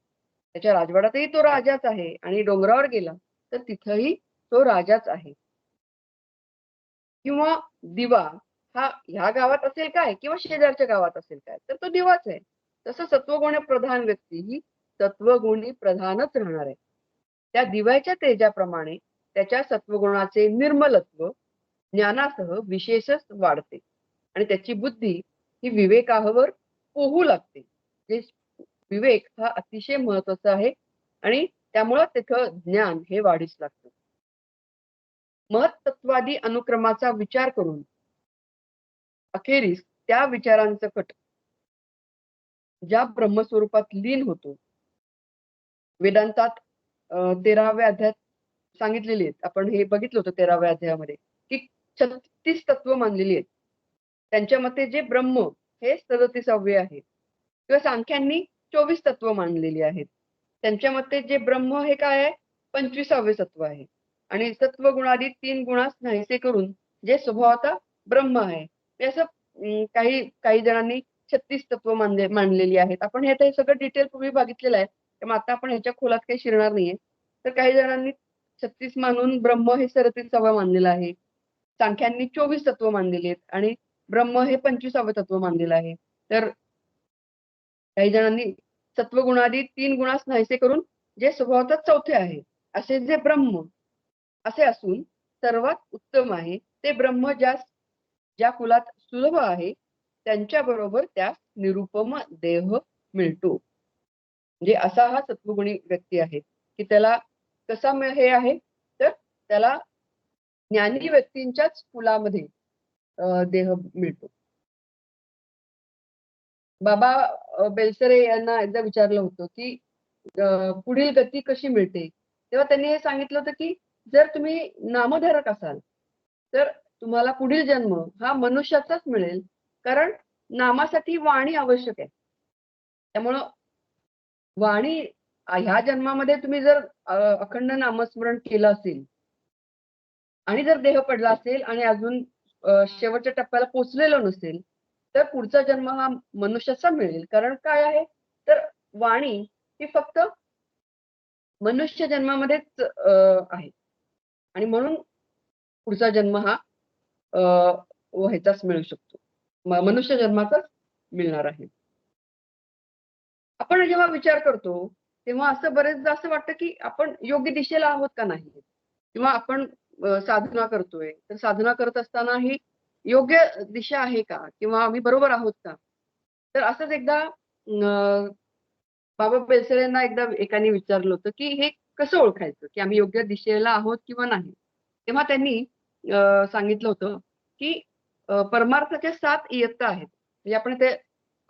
त्याच्या राजवाड्यातही तो राजाच आहे आणि डोंगरावर गेला, तर तिथंही तो राजाच आहे. किंवा दिवा हा ह्या गावात असेल काय किंवा शेजारच्या गावात असेल काय, तर तो दिवाच आहे. तसं सत्वगुण प्रधान व्यक्ती ही सत्वगुणी प्रधानच राहणार आहे. त्या दिव्याच्या तेजाप्रमाणे त्याच्या सत्वगुणाचे निर्मलत्व ज्ञानासह विशेषच वाढते आणि त्याची बुद्धी ही विवेकावर पोहू लागते. जे विवेक हा अतिशय महत्वाचा आहे आणि त्यामुळं तिथं ज्ञान हे वाढीस लागतं. महत्त्वादी अनुक्रमाचा विचार करून अखेरीस त्या विचारांचं कट ज्या ब्रह्मस्वरूपात लीन होतो. वेदांतात 13व्या अध्यायात सांगितलेली आहेत. आपण हे बघितलं होतं 13व्या अध्यायामध्ये की 36 तत्व मानलेली आहेत. त्यांच्या मते जे ब्रह्म हे 37वे आहे किंवा सांख्यांनी 24 तत्व मानलेली आहेत. त्यांच्या मते जे ब्रह्म हे काय आहे 25वे तत्व आहे आणि सत्वगुणादी 3 गुणास नाहीसे करून जे स्वभावतः ब्रह्म आहे ते असं काही जणांनी 36 तत्व मानलेली आहेत. आपण हे सगळं डिटेल पूर्वी बघितलेलं आहे. त्यामुळे आता आपण ह्याच्या खोलात काही शिरणार नाहीये. तर काही जणांनी 36 मानून ब्रह्म हे 37वे मानलेलं आहे. सांख्यांनी 24 तत्व मानलेली आहेत आणि ब्रह्म हे 25वे तत्व मानलेलं आहे. तर काही जणांनी सत्वगुणादी 3 गुणास नाहीसे करून जे स्वभावतः चौथे आहे असे जे ब्रह्म असे असून सर्वात उत्तम आहे ते ब्रह्म ज्या कुलात सुलभ आहे त्यांच्या बरोबर त्यास निरुपम देह मिळतो. म्हणजे असा हा सत्वगुणी व्यक्ती आहे की त्याला कसा हे आहे तर त्याला ज्ञानी व्यक्तींच्याच कुलामध्ये देह मिळतो. बाबा बेलसरे यांना एकदा विचारलं होतं की पुढील गती कशी मिळते. तेव्हा त्यांनी हे सांगितलं होतं की जर तुम्ही नामधारक असाल तर तुम्हाला पुढील जन्म हा मनुष्याचाच मिळेल. कारण नामासाठी वाणी आवश्यक आहे. त्यामुळं वाणी ह्या जन्मामध्ये तुम्ही जर अखंड नामस्मरण केलं असेल आणि जर देह पडला असेल आणि अजून शेवटच्या टप्प्याला पोचलेलो नसेल तर पुढचा जन्म हा मनुष्याचा मिळेल. कारण काय आहे तर वाणी ही फक्त मनुष्य जन्मामध्येच आहे आणि म्हणून पुढचा जन्म हा ह्याचाच मिळू शकतो. मनुष्य जन्माचाच मिळणार आहे. आपण जेव्हा विचार करतो तेव्हा असं बरेचदा असं वाटतं की आपण योग्य दिशेला आहोत का नाही किंवा आपण साधना करतोय तर साधना करत असताना ही योग्य दिशा आहे का किंवा आम्ही बरोबर आहोत का. तर असंच एकदा बाबा बेलसरेंना एकदा एकाने विचारलं होतं की हे कसं ओळखायचं की आम्ही योग्य दिशेला आहोत किंवा नाही. तेव्हा त्यांनी सांगितलं होतं की परमार्थाच्या 7 इयत्ता आहेत. म्हणजे आपण ते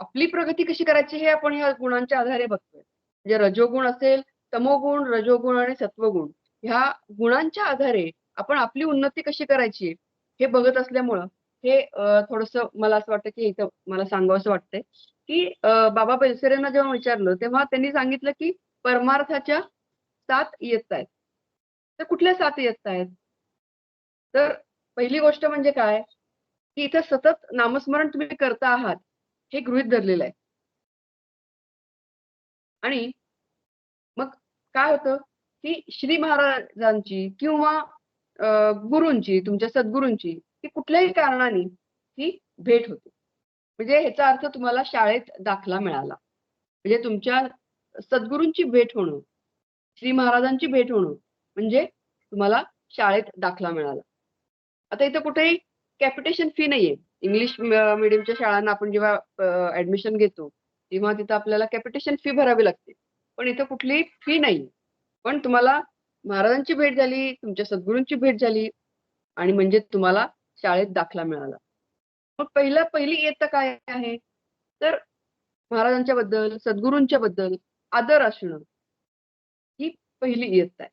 आपली प्रगती कशी करायची हे आपण ह्या गुणांच्या आधारे बघतोय. म्हणजे रजोगुण असेल, तमोगुण, रजोगुण आणि सत्वगुण ह्या गुणांच्या आधारे आपण आपली उन्नती कशी करायची हे बघत असल्यामुळं हे थोडंसं मला असं वाटतं की इथं मला सांगावंसं वाटतंय की बाबा बेलसरेंना जेव्हा विचारलं तेव्हा त्यांनी सांगितलं की परमार्थाच्या 7 इयत्ता आहेत. तर कुठल्या 7 इयत्ता आहेत? तर पहिली गोष्ट म्हणजे काय की इथं सतत नामस्मरण तुम्ही करता आहात हे गृहीत धरलेलं आहे. आणि मग काय होतं की श्री महाराजांची किंवा गुरूंची तुमच्या सद्गुरूंची ही कुठल्याही कारणाने ही भेट होते. म्हणजे ह्याचा अर्थ तुम्हाला शाळेत दाखला मिळाला. म्हणजे तुमच्या सद्गुरूंची भेट होणं, श्री महाराजांची भेट होणं म्हणजे तुम्हाला शाळेत दाखला मिळाला. आता इथं कुठेही कॅपिटेशन फी नाहीये. इंग्लिश मीडियमच्या शाळांना आपण जेव्हा ऍडमिशन घेतो तेव्हा तिथं आपल्याला कॅपिटेशन फी भरावी लागते. पण इथं कुठलीही फी नाही. पण तुम्हाला महाराजांची भेट झाली, तुमच्या सद्गुरूंची भेट झाली आणि म्हणजे तुम्हाला शाळेत दाखला मिळाला. मग पहिली इयत्ता काय आहे? तर महाराजांच्या बद्दल, सद्गुरूंच्या बद्दल आदर असणं ही पहिली इयत्ता आहे.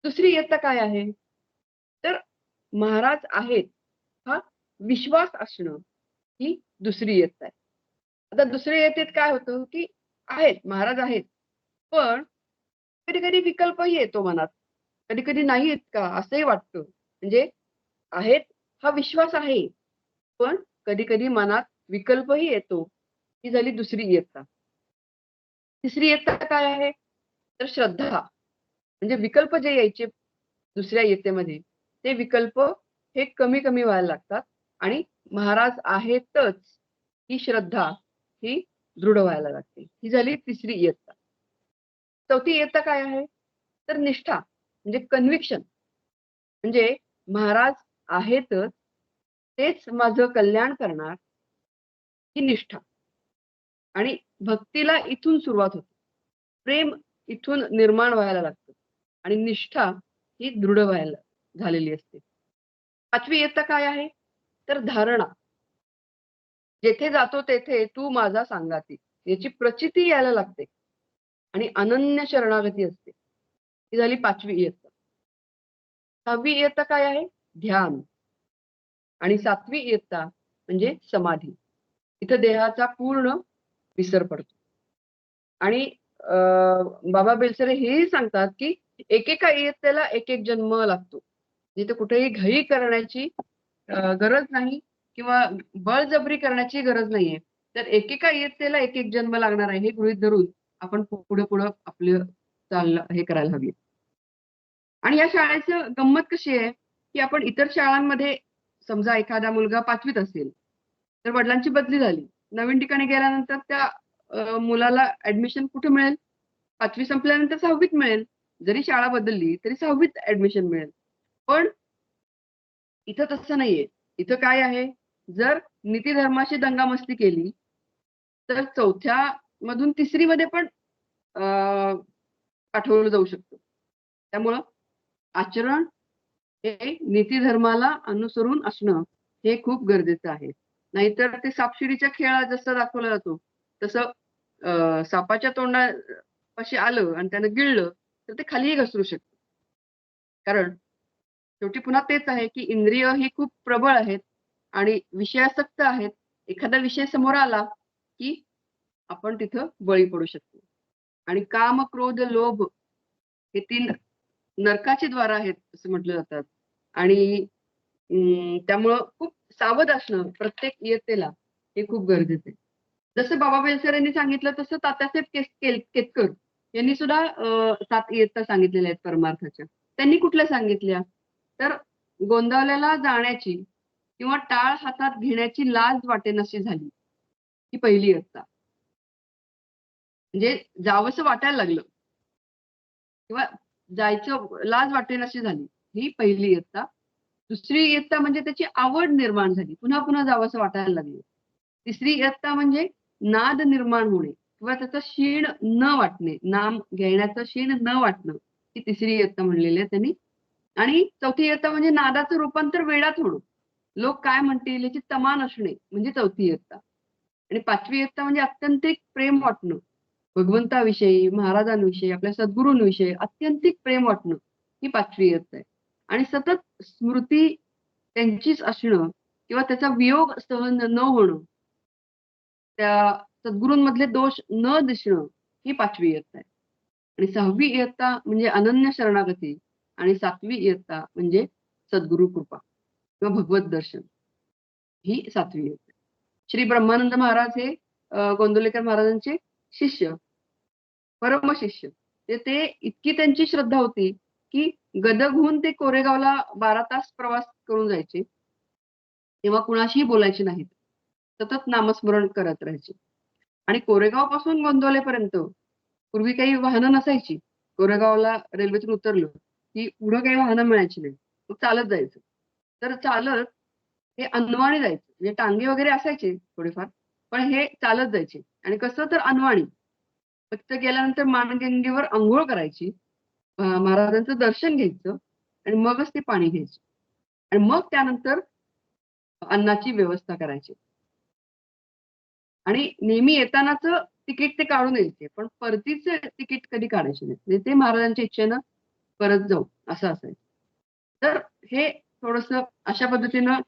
दुसरी इयत्ता काय आहे? तर महाराज आहेत हा विश्वास असणं ही दुसरी इयत्ता आहे. आता दुसऱ्या इयत्तेत काय होतं की आहेत महाराज आहेत पण कधी-कधी विकल्पही येतो मनात. कधी-कधी नाही आहेत का असंही वाटतं. म्हणजे आहेत हा विश्वास आहे. पण कधी-कधी मनात विकल्पही येतो. ही झाली दुसरी इयत्ता. तिसरी इयत्ता काय आहे? तर श्रद्धा. म्हणजे विकल्प जे यायचे दुसऱ्या इयत्तेमध्ये ते विकल्प हे कमी-कमी व्हायला लागतात आणि महाराज आहेतच ही श्रद्धा ही दृढ व्हायला लागते. ही झाली तिसरी इयत्ता. चौथी इयत्ता काय आहे? तर निष्ठा म्हणजे कन्व्हिक्शन. म्हणजे महाराज आहेतच, तेच माझं कल्याण करणार, ही निष्ठा. आणि भक्तीला इथून सुरुवात होते. प्रेम इथून निर्माण व्हायला लागतं आणि निष्ठा ही दृढ व्हायला झालेली असते. पाचवी इयत्ता काय आहे? तर धारणा. जेथे जातो तेथे तू माझा सांगाती, याची प्रचिती यायला लागते आणि अनन्य शरणागती असते. ही झाली पाचवी इयत्ता. सहावी इयत्ता काय आहे? ध्यान. आणि सातवी इयत्ता म्हणजे समाधी. इथं देहाचा पूर्ण विसर पडतो. आणि बाबा बेलसरे हेही सांगतात, की एकेका इयत्तेला एक एक जन्म लागतो. जिथे कुठेही घाई करण्याची गरज नाही किंवा बळजबरी करण्याची गरज नाहीये. तर एकेका इयत्तेला एक एक जन्म लागणार आहे हे गृहीत धरून आपण पुढे आपलं हे करायला हवी. आणि या शाळेचं गंमत कशी आहे, की आपण इतर शाळांमध्ये समजा एखादा मुलगा 5वीत असेल, तर वडिलांची बदली झाली. नवीन ठिकाणी गेल्यानंतर त्या मुलाला ॲडमिशन कुठे मिळेल? 5वी संपल्यानंतर 6वीत मिळेल. जरी शाळा बदलली तरी 6वीत ॲडमिशन मिळेल. पण इथं तसं नाहीये. इथं काय आहे, जर नीती धर्माशी दंगामस्ती केली, तर 4थ्या मधून 3री मध्ये पण अ, पाठवलं जाऊ शकतं. त्यामुळं आचरण हे नीती धर्माला अनुसरून असणं हे खूप गरजेचं आहे. नाहीतर ते सापशिडीच्या खेळात जसं दाखवला जातो, तसं सापाच्या तोंडापाशी आलं आणि त्यानं गिळलं, तर ते खालीही घसरू शकतं. कारण शेवटी पुन्हा तेच आहे, की इंद्रिय ही खूप प्रबळ आहेत आणि विषयासक्त आहेत. एखादा विषय समोर आला, की आपण तिथं बळी पडू शकतो. आणि काम, क्रोध, लोभ हे 3 नरकाची द्वार आहेत असं म्हटलं जातात. आणि त्यामुळं खूप सावध असणं प्रत्येक इयत्तेला हे खूप गरजेचं आहे. जसं बाबा बेलसर यांनी सांगितलं तसं तात्यासाहेब केतकर यांनी सुद्धा 7 इयत्ता सांगितलेल्या आहेत परमार्थाच्या. त्यांनी कुठल्या सांगितल्या? तर गोंदावल्याला जाण्याची किंवा टाळ हातात घेण्याची लाज वाटेनाशी झाली. ही पहिली इयत्ता. म्हणजे जावंसं वाटायला लागलं किंवा जायचं लाज वाटेनाशी झाली. ही पहिली इयत्ता. दुसरी इयत्ता म्हणजे त्याची आवड निर्माण झाली. पुन्हा जावंसं वाटायला लागलं. तिसरी इयत्ता म्हणजे नाद निर्माण होणे किंवा त्याचा शीण न वाटणे. नाम घेण्याचं शीण न वाटणं. ही तिसरी इयत्ता म्हणलेली आहे त्यांनी. आणि चौथी इयत्ता म्हणजे नादाचं रूपांतर वेडात होणं. लोक काय म्हणतील याची तमा नसणे म्हणजे चौथी इयत्ता. आणि 5वी इयत्ता म्हणजे अत्यंतिक प्रेम वाटणं. भगवंताविषयी, महाराजांविषयी, आपल्या सद्गुरूंविषयी अत्यंतिक प्रेम वाटणं ही 5वी इयत्ता आहे. आणि सतत स्मृती त्यांचीच असणं किंवा त्याचा वियोग सहन न होणं, त्या सद्गुरूंमधले दोष न दिसणं ही 5वी इयत्ता आहे. आणि 6वी इयत्ता म्हणजे अनन्य शरणागती आणि 7वी इयत्ता म्हणजे सद्गुरू कृपा किंवा भगवत दर्शन ही 7वी इयत्ता. श्री ब्रह्मानंद महाराज हे गोंदवलेकर महाराजांचे शिष्य, परमशिष्य. ते इतकी त्यांची श्रद्धा होती, की गदगहून ते कोरेगावला 12 तास प्रवास करून जायचे. तेव्हा कुणाशीही बोलायचे नाहीत. सतत नामस्मरण करत राहायचे. आणि कोरेगावपासून गोंदवलेपर्यंत पूर्वी काही वाहनं नसायची. कोरेगावला रेल्वेतून उतरलं, की पुढं काही वाहनं मिळायची नाहीत. मग चालत जायचं. तर चालत हे अनवाणी जायचं. म्हणजे टांगे वगैरे असायचे थोडेफार, पण हे चालत जायचे. आणि कसं तर अनवाणी. फक्त गेल्यानंतर माणगंगेवर अंघोळ करायची, महाराजांचं दर्शन घ्यायचं आणि मगच ते पाणी घ्यायचे. आणि मग त्यानंतर अन्नाची व्यवस्था करायची. आणि नेहमी येतानाचं तिकीट ते काढून यायचे. पण परतीचं तिकीट कधी काढायचे नाही. म्हणजे ते महाराजांच्या इच्छेनं परत जाऊ असं असायचं. तर हे थोडंसं अशा पद्धतीनं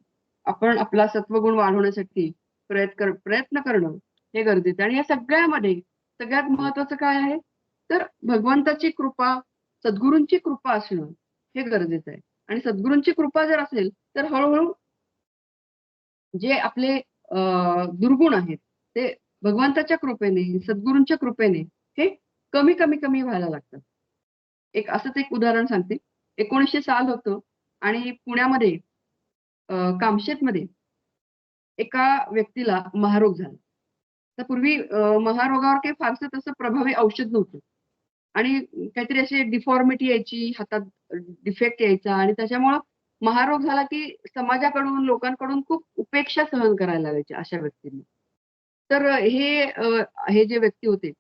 आपण आपला सत्वगुण वाढवण्यासाठी प्रयत्न करणं हे गरजेचं आहे. आणि या सगळ्यामध्ये सगळ्यात महत्वाचं काय आहे? तर भगवंताची कृपा, सद्गुरूंची कृपा असणं हे गरजेचं आहे. आणि सद्गुरूंची कृपा जर असेल, तर हळू जे आपले दुर्गुण आहेत, ते भगवंताच्या कृपेने, सद्गुरूंच्या कृपेने हे कमी व्हायला लागतात. असंच एक उदाहरण सांगते. 1900 साल होतं आणि पुण्यामध्ये कामशेतमध्ये एका व्यक्तीला महारोग झाला. तर पूर्वी महारोगावर काही फारसं तसं प्रभावी औषध नव्हतं आणि काहीतरी अशी डिफॉर्मिटी यायची, हातात डिफेक्ट यायचा आणि त्याच्यामुळं महारोग झाला की समाजाकडून, लोकांकडून खूप उपेक्षा सहन करायला लागायची अशा व्यक्तींना. तर हे जे व्यक्ती होते,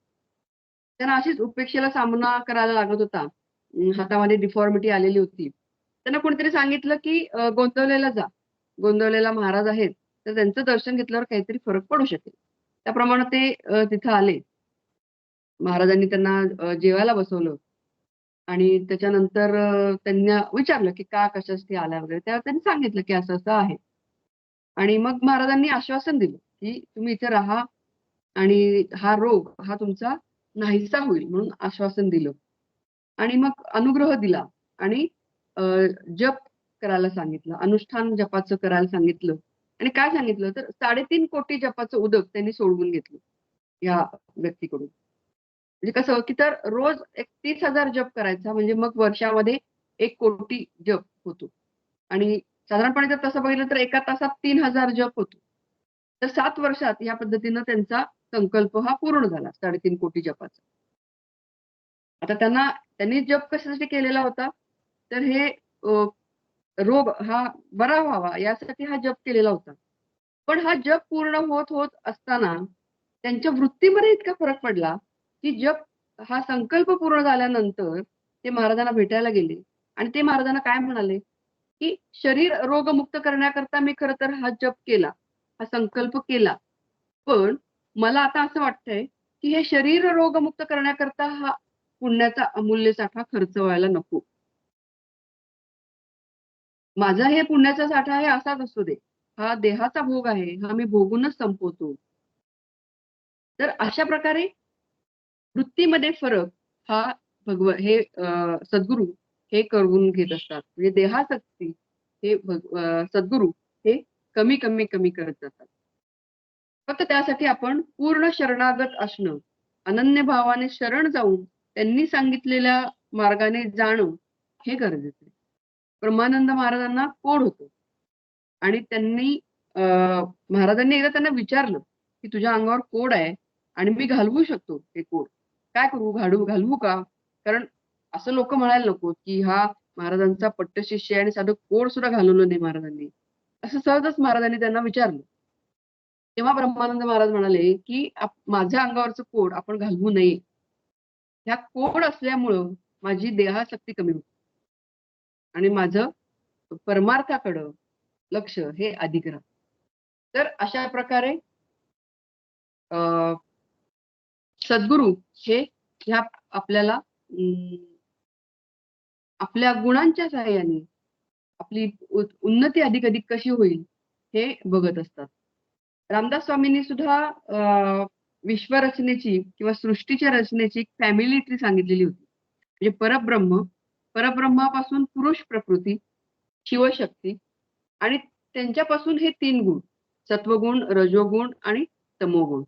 त्यांना अशीच उपेक्षेला सामना करायला लागत होता. हातामध्ये डिफॉर्मिटी आलेली होती. त्यांना कोणीतरी सांगितलं की गोंदवलेला जा. गोंदवलेला महाराज आहेत, तर त्यांचं दर्शन घेतल्यावर काहीतरी फरक पडू शकेल. त्याप्रमाणे ते तिथं आले. महाराजांनी त्यांना जेवायला बसवलं आणि त्याच्यानंतर त्यांना विचारलं की का कशासाठी आला वगैरे. तेव्हा त्यांनी सांगितलं की असं-असं आहे. आणि मग महाराजांनी आश्वासन दिलं, की तुम्ही इथे राहा आणि हा रोग हा तुमचा नाहीसा होईल म्हणून आश्वासन दिलं. आणि मग अनुग्रह दिला आणि अ, जप करायला सांगितलं. अनुष्ठान जपाचं करायला सांगितलं आणि काय सांगितलं तर 3.5 कोटी जपाचं उदक त्यांनी सोडवून घेतलं, या व्यक्तीकडून. म्हणजे कसं की तर रोज एक 30,000 जप करायचा म्हणजे मग वर्षामध्ये 1 कोटी जप होतो. आणि साधारणपणे जर तसं बघितलं तर एका तासात 3,000 जप होतो. तर 7 वर्षात या पद्धतीनं त्यांचा संकल्प हा पूर्ण झाला 3.5 कोटी जपाचा. आता त्यांनी जप कशासाठी केलेला होता? तर हे रोग हा बरा व्हावा यासाठी हा जप केलेला होता. पण हा जप पूर्ण होत असताना त्यांच्या वृत्तीमध्ये इतका फरक पडला, की जप हा संकल्प पूर्ण झाल्यानंतर ते महाराजांना भेटायला गेले आणि ते महाराजांना काय म्हणाले, की शरीर रोगमुक्त करण्याकरता मी खरं तर हा जप केला, हा संकल्प केला. पण मला आता असं वाटतंय, की हे शरीर रोगमुक्त करण्याकरता हा पुण्याचा अमूल्य साठा खर्च व्हायला नको. माझा हे पुण्याचा साठा आहे असाच असू दे. हा देहाचा भोग आहे. हा मी भोगूनच संपवतो. तर अशा प्रकारे वृत्तीमध्ये फरक हा सद्गुरू हे करून घेत असतात. म्हणजे देहासक्ती हे सद्गुरू हे कमी करत जातात. फक्त त्यासाठी आपण पूर्ण शरणागत असणं, अनन्य भावाने शरण जाऊन त्यांनी सांगितलेल्या मार्गाने जाणं हे गरजेचं आहे. ब्रह्मानंद महाराजांना कोढ होतं आणि महाराजांनी एकदा त्यांना विचारलं, की "तुझ्या अंगावर कोढ आहे आणि मी घालवू शकतो ते कोढ. काय करू? घालवू का?" कारण असं लोकं म्हणायला नको, की हा महाराजांचा पट्टशिष्य आहे आणि साधं कोढ सुद्धा घालवलं नाही महाराजांनी. असं सहजच महाराजांनी त्यांना विचारलं. तेव्हा ब्रह्मानंद महाराज म्हणाले, की "माझ्या अंगावरचं कोढ आपण घालवू नये. ह्या कोढ असल्यामुळं माझी देहासक्ती कमी होते आणि माझं परमार्थाकडं लक्ष हे अधिक राहतं." तर अशा प्रकारे अ, सद्गुरू हे ह्या आपल्याला आपल्या गुणांच्या सहाय्याने आपली उन्नती अधिक कशी होईल हे बघत असतात. रामदास स्वामींनी सुद्धा विश्वरचनेची किंवा सृष्टीच्या रचनेची एक फॅमिली ट्री सांगितलेली होती. म्हणजे परब्रह्मापासून पुरुष प्रकृती, शिवशक्ती आणि त्यांच्यापासून हे 3 गुण, सत्वगुण, रजोगुण आणि तमोगुण.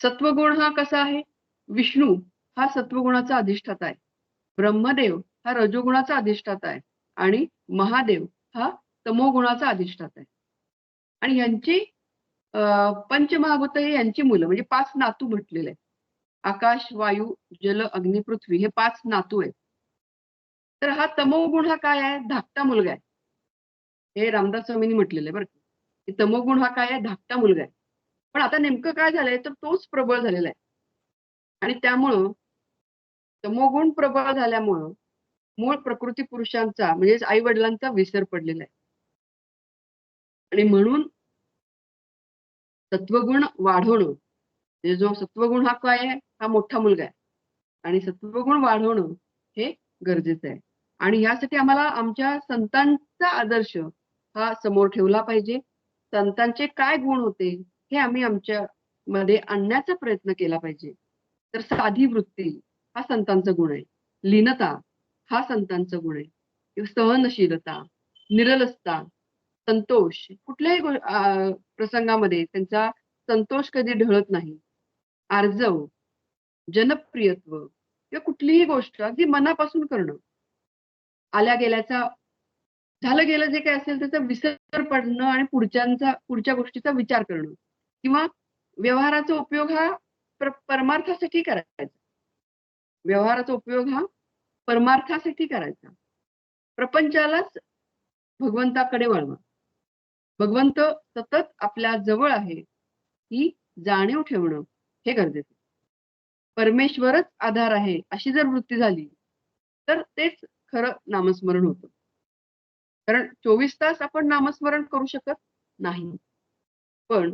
सत्वगुण हा कसा आहे? विष्णू हा सत्वगुणाचा अधिष्ठाता आहे. ब्रह्मदेव हा रजोगुणाचा अधिष्ठाता आहे आणि महादेव हा तमोगुणाचा अधिष्ठाता आहे. आणि ह्यांची पंचमहाभूत हे यांची मुलं म्हणजे 5 नातू म्हटलेले आहेत. आकाश, वायू, जल, अग्नी, पृथ्वी हे 5 नातू आहेत. तर हा तमोगुण हा काय आहे? धाकटा मुलगा आहे. हे रामदास स्वामींनी म्हटलेलं आहे बरं का. की तमोगुण हा काय आहे? धाकटा मुलगा आहे. पण आता नेमकं काय झालंय तर तोच प्रबळ झालेला आहे. आणि त्यामुळं तमोगुण प्रबळ झाल्यामुळं मूळ प्रकृती पुरुषांचा म्हणजेच आई-वडिलांचा विसर पडलेला आहे. आणि म्हणून सत्वगुण वाढवणं, म्हणजे जो सत्वगुण हा काय आहे? हा मोठा मुलगा आहे. आणि सत्वगुण वाढवणं हे गरजेचं आहे. आणि यासाठी आम्हाला आमच्या संतांचा आदर्श हा समोर ठेवला पाहिजे. संतांचे काय गुण होते, हे आम्ही आमच्यामध्ये आणण्याचा प्रयत्न केला पाहिजे. तर साधी वृत्ती हा संतांचा गुण आहे. लीनता हा संतांचा गुण आहे. किंवा सहनशीलता, निरलसता, संतोष कुठल्याही प्रसंगामध्ये त्यांचा संतोष कधी ढळत नाही. आर्जव, जनप्रियत्व किंवा कुठलीही गोष्ट अगदी मनापासून करणं. आल्या गेल्याचा झालं गेलं जे काही असेल त्याचा विसर पडणं आणि पुढच्या गोष्टीचा विचार करणं किंवा व्यवहाराचा उपयोग हा परमार्थासाठी करायचा. व्यवहाराचा उपयोग हा परमार्थासाठी करायचा. प्रपंचालाच भगवंताकडे वळवा. भगवंत सतत आपल्या जवळ आहे ही जाणीव ठेवणं हे गरजेचं. परमेश्वरच आधार आहे अशी जर वृत्ती झाली तर तेच खरं नामस्मरण होतं. कारण 24 तास आपण नामस्मरण करू शकत नाही. पण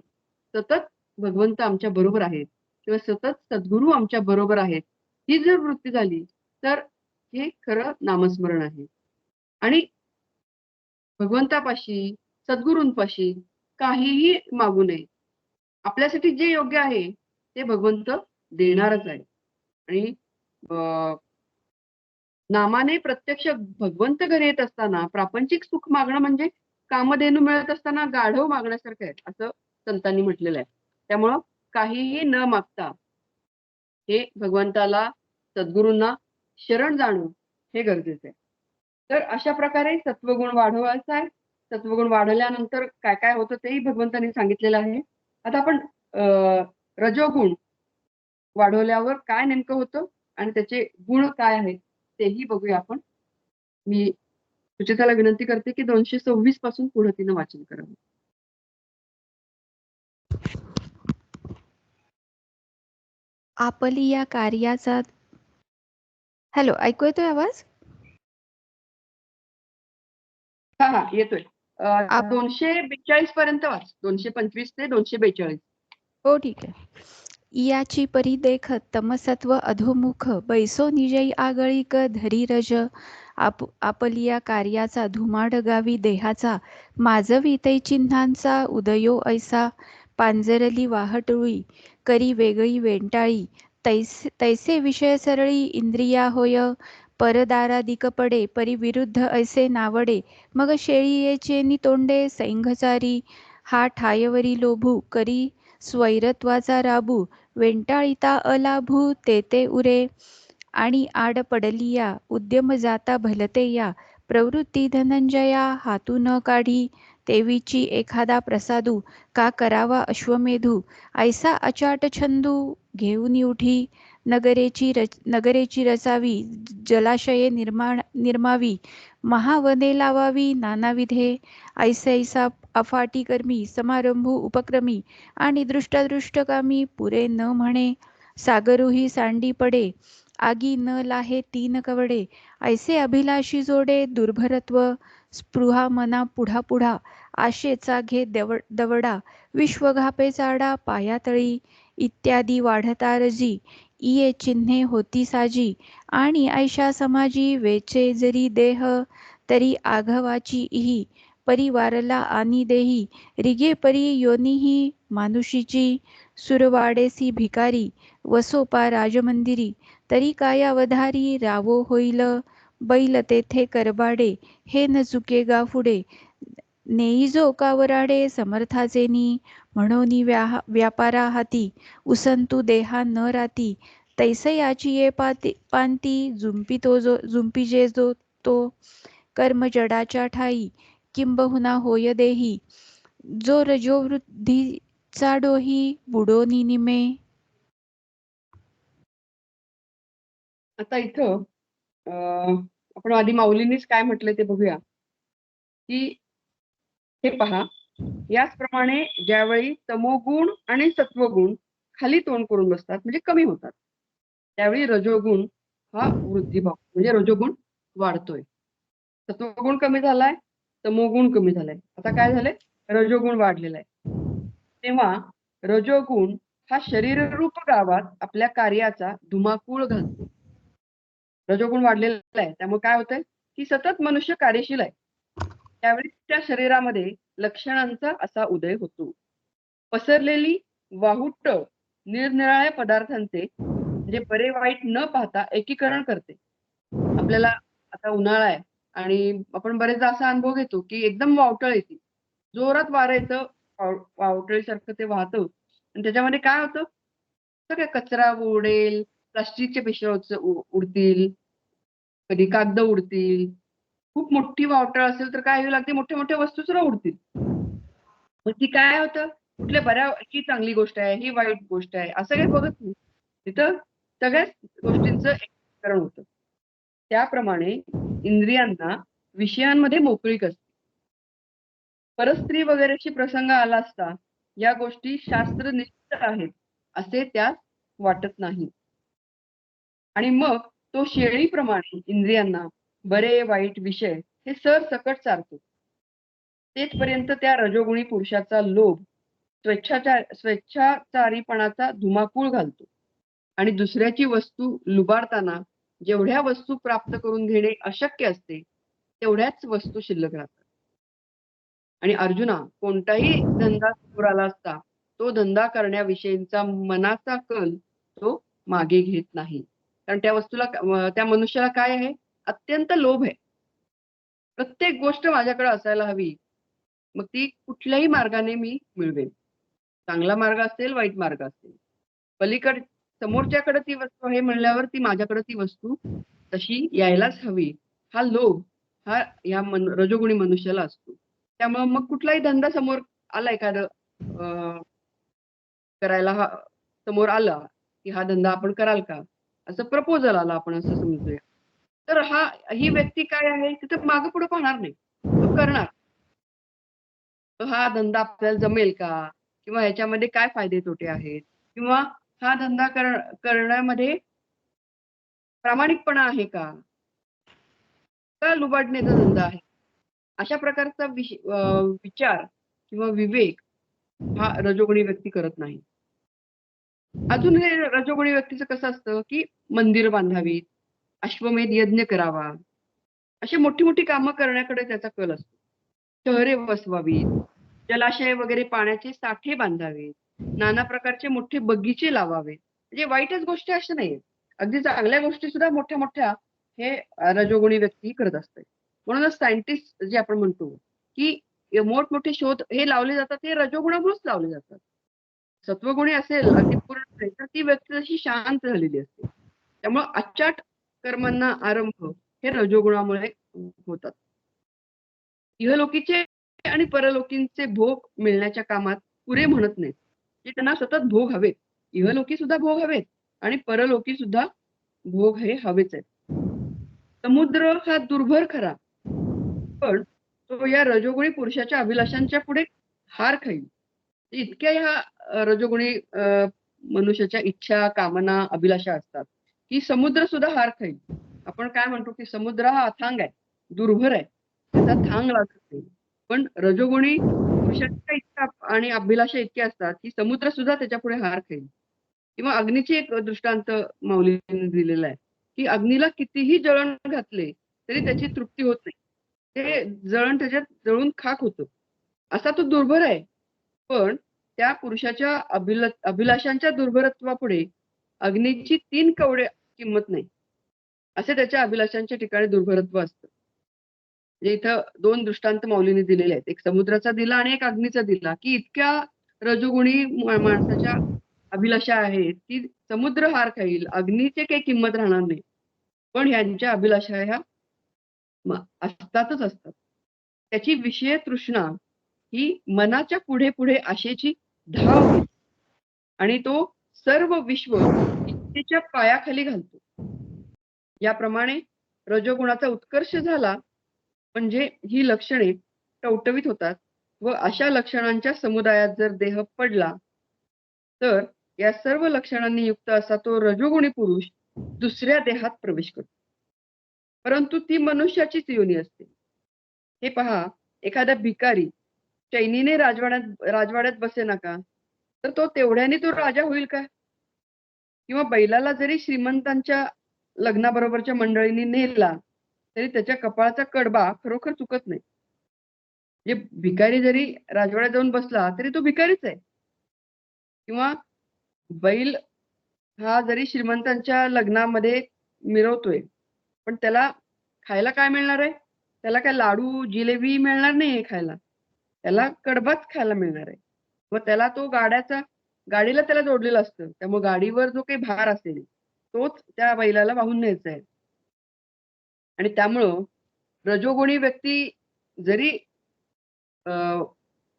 सतत भगवंत आमच्या बरोबर आहेत किंवा सतत सद्गुरू आमच्या बरोबर आहेत ही जर वृत्ती झाली तर हे खरं नामस्मरण आहे. आणि भगवंतापाशी सद्गुरूंपाशी काहीही मागू नये. आपल्यासाठी जे योग्य आहे ते भगवंत देणारच आहे. आणि नामाने प्रत्यक्ष भगवंत घरी येत असताना प्रापंचिक सुख मागणं म्हणजे कामधेनू मिळत असताना गाढव मागण्यासारखं आहे असं संतांनी म्हटलेलं आहे. त्यामुळं काहीही न मागता हे भगवंताला सद्गुरूंना शरण जाणं हे गरजेचं आहे. तर अशा प्रकारे सत्वगुण वाढवायचा आहे. सत्वगुण वाढवल्यानंतर काय काय होतं तेही भगवंतांनी सांगितलेलं आहे. आता आपण रजोगुण वाढवल्यावर काय नेमकं होतं आणि त्याचे गुण काय आहेत तेही बघूया आपण. मी सुचेताला विनंती करते की 226 पासून पुढे तिनं वाचन करावं. आपली या कार्याचा हॅलो, ऐकू येतोय आवाज? हा येतोय. 242 पर्यंत वाच. 225 ते 242. हो ठीक आहे. याची परी देखत तमसत्व अधोमुख बैसो निजई आगळीक धरी रज आपलिया कार्याचा धुमाड गावी देहाचा माजवी तै चिन्हांचा उदयो ऐसा पांजरली वाहटुळी करी वेगळी वेंटाळी तैसे विषय सरळी इंद्रिया होय परदारादिक पडे परिविरुद्ध ऐसे नावडे मग शेळीयेचे नितोंडे सैंघचारी हा ठायवरी लोभू करी स्वैरत्वाचा राबू वेंटाळिता अलाभू तेते उरे आणि आड पडलिया उद्यम जाता भलते या प्रवृत्ती धनंजया हातू न काढी तेवीची एखादा प्रसादू का करावा अश्वमेधू ऐसा अचाट छंदू घेऊन उठी नगरेची रचावी जलाशये निर्मावी महावने लावावी नानाविधे ऐसैसा अफाटी कर्मी समारंभू उपक्रमी आणि दृष्टादृष्टकामी पुरे न म्हणे सागरूही सांडी पडे आगी न लाहे तीन कवडे ऐसे अभिलाषी जोडे दुर्भरत्व स्पृहा मना पुढा पुढा आशेचा घे दवडा विश्वघापे चाडा पायातळी इत्यादी वाढता रजी इये चिन्हे होती साजी आणि ऐशा समाजी वेचे जरी देह तरी आघवाची इही परिवारला आणि देही रिगे परी योनिही मानुषीची सुरवाडेसी भिकारी वसोपा राजमंदिरी तरी कायावधारी रावो होईल बैल तेथे करबाडे हे न चुके गाफुडे नेईजो कावराडे समर्थाचेनी म्हणोनी व्यापारा हाती उसंतू देहा न राती तैसयाची ये पांती जुंपिजे जो तो कर्म जडाच्या ठाई किंबहुना होय देही जो रजोवृद्धीचा डोही बुडोनी निमे. आता इथं आपण आधी माऊलींनीच काय म्हटलंय ते बघूया की हे पहा याचप्रमाणे ज्यावेळी तमोगुण आणि सत्वगुण खाली तोंड करून बसतात म्हणजे कमी होतात त्यावेळी रजोगुण हा वृद्धिभाव म्हणजे रजोगुण वाढतोय. सत्वगुण कमी झालाय, तमोगुण कमी झालाय. आता काय झालंय? रजोगुण वाढलेला आहे. तेव्हा रजोगुण हा शरीररूप गावात आपल्या कार्याचा धुमाकूळ घालतो. रजोगुण वाढलेला आहे त्यामुळे काय होतंय की सतत मनुष्य कार्यशील आहे. त्यावेळी त्या शरीरामध्ये लक्षणांचा असा उदय होतो. पसरलेली वाहुट निरनिराळ्या पदार्थांचे म्हणजे बरे वाईट न पाहता एकीकरण करते. आपल्याला आता उन्हाळा आहे आणि आपण बरेचदा असा अनुभव घेतो की एकदम वावटळ येते. जोरात वारं येतं, वावटळीसारखं ते वाहतं आणि त्याच्यामध्ये काय होतं? सगळं कचरा उडेल, प्लास्टिकच्या पिशव्या उडतील, कधी कागद उडतील. खूप मोठी वावटळ असेल तर काय होईल अगदी मोठ्या मोठ्या वस्तू सुद्धा उडतील. मग ती काय होतं कुठल्या ही चांगली गोष्ट आहे, ही वाईट गोष्ट आहे, असं काही बघत नाही. तिथं सगळ्याच गोष्टींचं एकत्रीकरण होतं. त्याप्रमाणे इंद्रियांना विषयांमध्ये मोकळीक असते. परस्त्री वगैरेशी प्रसंग आला असता या गोष्टी शास्त्रनिष्ठ आहेत असे त्यास वाटत नाही. आणि मग तो शेळीप्रमाणे इंद्रियांना बरे वाईट विषय हे सरसकट चारतो. तेथपर्यंत त्या रजोगुणी पुरुषाचा लोभ स्वेच्छाचारीपणाचा धुमाकूळ घालतो आणि दुसऱ्याची वस्तू लुबाडताना जेवढ्या वस्तू प्राप्त करून घेणे अशक्य असते तेवढ्याच वस्तू शिल्लक राहतात. आणि अर्जुना, कोणताही धंदा समोर आला असता तो धंदा करण्याविषयीचा मनाचा कल तो मागे घेत नाही. कारण त्या वस्तूला त्या मनुष्याला काय आहे? अत्यंत लोभ आहे. प्रत्येक गोष्ट माझ्याकडे असायला हवी. मग ती कुठल्याही मार्गाने मी मिळवेन. चांगला मार्ग असेल, वाईट मार्ग असेल. समोरच्याकडे ती वस्तू आहे म्हणल्यावर ती माझ्याकडे ती वस्तू तशी यायलाच हवी. हा लोभ हा या रजोगुणी मनुष्याला असतो. त्यामुळे मग कुठलाही धंदा समोर आला एखादं करायला समोर आला, की हा धंदा आपण कराल का? असं प्रपोजल आला आपण असं समजूया. तर ही व्यक्ती काय आहे तिथं मागे पुढे पाहणार नाही. तो करणार. तर हा धंदा आपल्याला जमेल का? किंवा ह्याच्यामध्ये काय फायदे तोटे आहेत? किंवा हा धंदा करण्यामध्ये प्रामाणिकपणा आहे का? का लुबाडण्याचा धंदा आहे? अशा प्रकारचा विचार किंवा विवेक हा रजोगुणी व्यक्ती करत नाही. अजून हे रजोगुणी व्यक्तीचं कसं असतं, की मंदिर बांधावीत, अश्वमेध यज्ञ करावा, अशी मोठी-मोठी कामं करण्याकडे त्याचा कल असतो. शहरे वसवावीत, जलाशय वगैरे पाण्याचे साठे बांधावेत, नाना प्रकारचे मोठे बगीचे लावावेत. म्हणजे वाईटच गोष्टी अशा नाहीयेत. अगदी चांगल्या गोष्टी सुद्धा मोठ्या-मोठ्या हे रजोगुणी व्यक्ती करत असते. म्हणूनच सायंटिस्ट जे आपण म्हणतो, की मोठमोठे शोध हे लावले जातात, ते रजोगुणामुळेच लावले जातात. सत्वगुणी असेल अगदी पूर्ण तर ती व्यक्ती तशी शांत झालेली असते. त्यामुळे अचाट कर्मांना आरंभ हे रजोगुणामुळे होतात. इहलोकीचे आणि परलोकींचे भोग मिळण्याच्या कामात पुरे म्हणत नाहीत. की त्यांना सतत भोग हवेत. इहलोकी सुद्धा भोग हवेत आणि परलोकी सुद्धा भोग हे हवेच आहेत. समुद्र हा दुर्भर खरा, पण तो या रजोगुणी पुरुषाच्या अभिलाषांच्या पुढे हार खाईल. इतक्या ह्या रजोगुणी मनुष्याच्या इच्छा, कामना, अभिलाषा असतात, की समुद्र सुद्धा हार खाईल. आपण काय म्हणतो, की समुद्र हा अथांग आहे, दुर्भर आहे. त्याचा थांग लागत नाही. पण रजोगुणी पुरुषाच्या इच्छा आणि अभिलाषा इतक्या असतात, की समुद्र सुद्धा त्याच्यापुढे हार खाईल. किंवा अग्नीची एक दृष्टांत माऊलींनी दिलेला आहे, की अग्नीला कितीही जळण घातले, तरी त्याची तृप्ती होत नाही. ते जळण त्याच्यात जळून खाक होतं. असा तो दुर्भर आहे. पण त्या पुरुषाच्या अभिलाषांच्या दुर्भरत्वापुढे अग्नीची 3 कवडे किंमत नाही. असे त्याच्या अभिलाषांच्या ठिकाणी दुर्भरत्व असतं. म्हणजे इथं 2 दृष्टांत माऊलींनी दिलेले आहेत. एक समुद्राचा दिला आणि एक अग्नीचा दिला, की इतक्या रजोगुणी माणसाच्या अभिलाषा आहेत, की समुद्र हार खाईल, अग्नीची काही किंमत राहणार नाही. पण ह्यांच्या अभिलाषा ह्या असतातच असतात. त्याची विषय तृष्णा ही मनाच्या पुढे-पुढे आशेची धाव घेते आणि तो सर्व विश्व इच्छेच्या पायाखाली घालतो. याप्रमाणे रजोगुणाचा उत्कर्ष झाला म्हणजे ही लक्षणे टवटवीत होतात व अशा लक्षणांच्या समुदायात जर देह पडला, तर या सर्व लक्षणांनी युक्त असा तो रजोगुणी पुरुष दुसऱ्या देहात प्रवेश करतो. परंतु ती मनुष्याचीच योनी असते. हे पहा, एखादा भिकारी चैनीने राजवाड्यात बसेना का, तर तो तेवढ्याने तो राजा होईल का? किंवा बैलाला जरी श्रीमंतांच्या लग्नाबरोबरच्या मंडळींनी नेला, तरी त्याच्या कपाळाचा कडबा खरोखर चुकत नाही. म्हणजे भिकारी जरी राजवाड्यात जाऊन बसला, तरी तो भिकारीच आहे. किंवा बैल हा जरी श्रीमंतांच्या लग्नामध्ये मिरवतोय, पण त्याला खायला काय मिळणार आहे? त्याला काय लाडू, जिलेबी मिळणार नाहीये खायला. त्याला कडबाच खायला मिळणार आहे. मग त्याला तो गाडीला त्याला जोडलेलं असतं. त्यामुळे गाडीवर जो काही भार असेल, तोच त्या बैलाला वाहून न्यायचा आहे. आणि त्यामुळं रजोगुणी व्यक्ती जरी अ,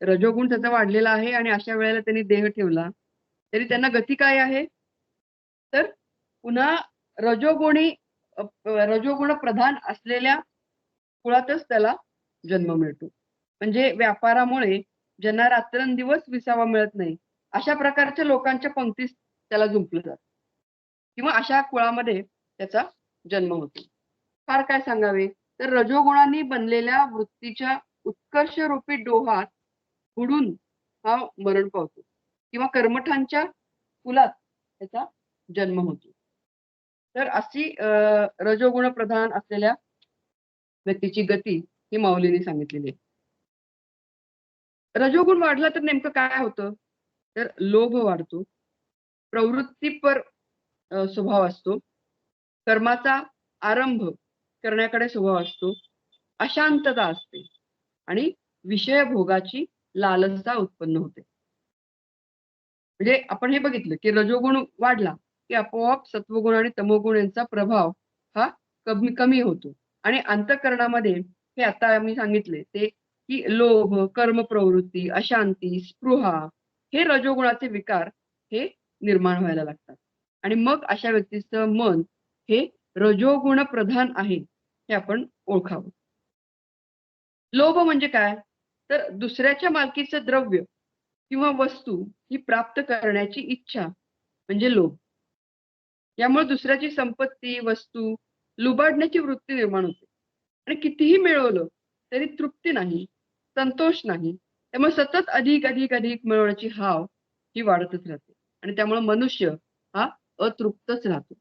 रजोगुण त्याचा वाढलेला आहे आणि अशा वेळेला त्यांनी देह ठेवला तरी त्यांना गती काय आहे, तर पुन्हा रजोगुणी रजोगुण प्रधान असलेल्या कुळातच त्याला जन्म मिळतो. म्हणजे व्यापारामुळे ज्यांना रात्रंदिवस विसावा मिळत नाही अशा प्रकारच्या लोकांच्या पंक्तीस त्याला जुंपलं जातं किंवा अशा कुळामध्ये त्याचा जन्म होतो. फार काय सांगावे, तर रजोगुणांनी बनलेल्या वृत्तीच्या उत्कर्ष रूपी डोहात बुडून हा मरण पावतो किंवा कर्मठांच्या कुलात त्याचा जन्म होतो. तर अशी रजोगुण प्रधान असलेल्या व्यक्तीची गती ही माऊलीने सांगितलेली आहे. रजोगुण वाढला तर नेमकं काय होतं, तर लोभ वाढतो, प्रवृत्तीपर स्वभाव असतो, कर्माचा आरंभ करण्याकडे स्वभाव असतो, अशांतता असते आणि विषय भोगाची लालसा उत्पन्न होते. म्हणजे आपण हे बघितलं की रजोगुण वाढला की आपोआप सत्वगुण आणि तमोगुण यांचा प्रभाव हा कमी कमी होतो आणि अंतःकरणामध्ये हे आता आम्ही सांगितले ते की लोभ, कर्म प्रवृत्ती, अशांती, स्पृहा हे रजोगुणाचे विकार हे निर्माण व्हायला लागतात आणि मग अशा व्यक्तीचं मन हे रजोगुण प्रधान आहे हे आपण ओळखावं. लोभ म्हणजे काय, तर दुसऱ्याच्या मालकीचं द्रव्य किंवा वस्तू ही प्राप्त करण्याची इच्छा म्हणजे लोभ. यामुळे दुसऱ्याची संपत्ती, वस्तू लुबाडण्याची वृत्ती निर्माण होते आणि कितीही मिळवलं तरी तृप्ती नाही, संतोष नाही. त्यामुळे सतत अधिक अधिक अधिक मिळवण्याची हाव ही वाढतच राहते आणि त्यामुळे मनुष्य हा अतृप्तच राहतो.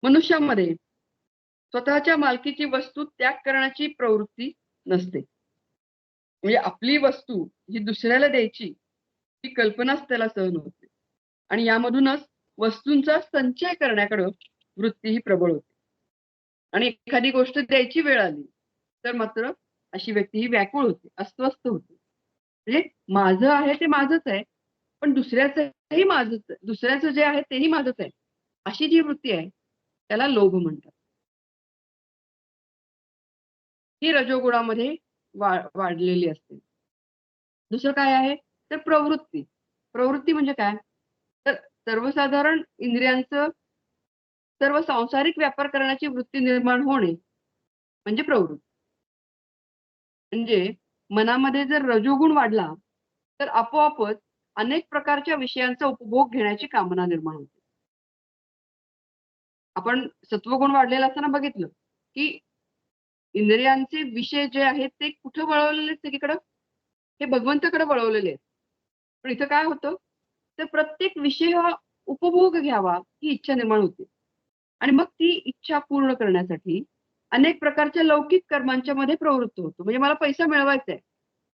मनुष्यामध्ये स्वतःच्या मालकीची वस्तू त्याग करण्याची प्रवृत्ती नसते. म्हणजे आपली वस्तू ही दुसऱ्याला द्यायची ही कल्पनाच त्याला सहन होते आणि यामधूनच वस्तूंचा संचय करण्याकडे वृत्ती ही प्रबळ होते आणि एखादी गोष्ट द्यायची वेळ आली तर मात्र अशी व्यक्ती ही व्याकुळ होते, अस्वस्थ होते. म्हणजे माझं आहे ते माझंच आहे, पण दुसऱ्याचंही माझंच आहे, दुसऱ्याचं जे आहे तेही माझंच आहे, अशी जी वृत्ती आहे त्याला लोभ म्हणतात. ही रजोगुणामध्ये वाढलेली असते. दुसरं काय आहे, तर प्रवृत्ती. प्रवृत्ती म्हणजे काय, तर सर्वसाधारण इंद्रियांचं सर्व सांसारिक व्यापार करण्याची वृत्ती निर्माण होणे म्हणजे प्रवृत्ती. म्हणजे मनामध्ये जर रजोगुण वाढला तर आपोआपच अनेक प्रकारच्या विषयांचा उपभोग घेण्याची कामना निर्माण होते. आपण सत्वगुण वाढलेला असताना बघितलं की इंद्रियांचे विषय जे आहेत ते कुठं वळवलेले आहेत सगळीकडं, हे भगवंताकडे वळवलेले आहेत. पण इथं काय होतं, तर प्रत्येक विषय हा उपभोग घ्यावा ही इच्छा निर्माण होते आणि मग ती इच्छा पूर्ण करण्यासाठी अनेक प्रकारच्या लौकिक कर्मांच्या मध्ये प्रवृत्त होतो. म्हणजे मला पैसा मिळवायचा आहे.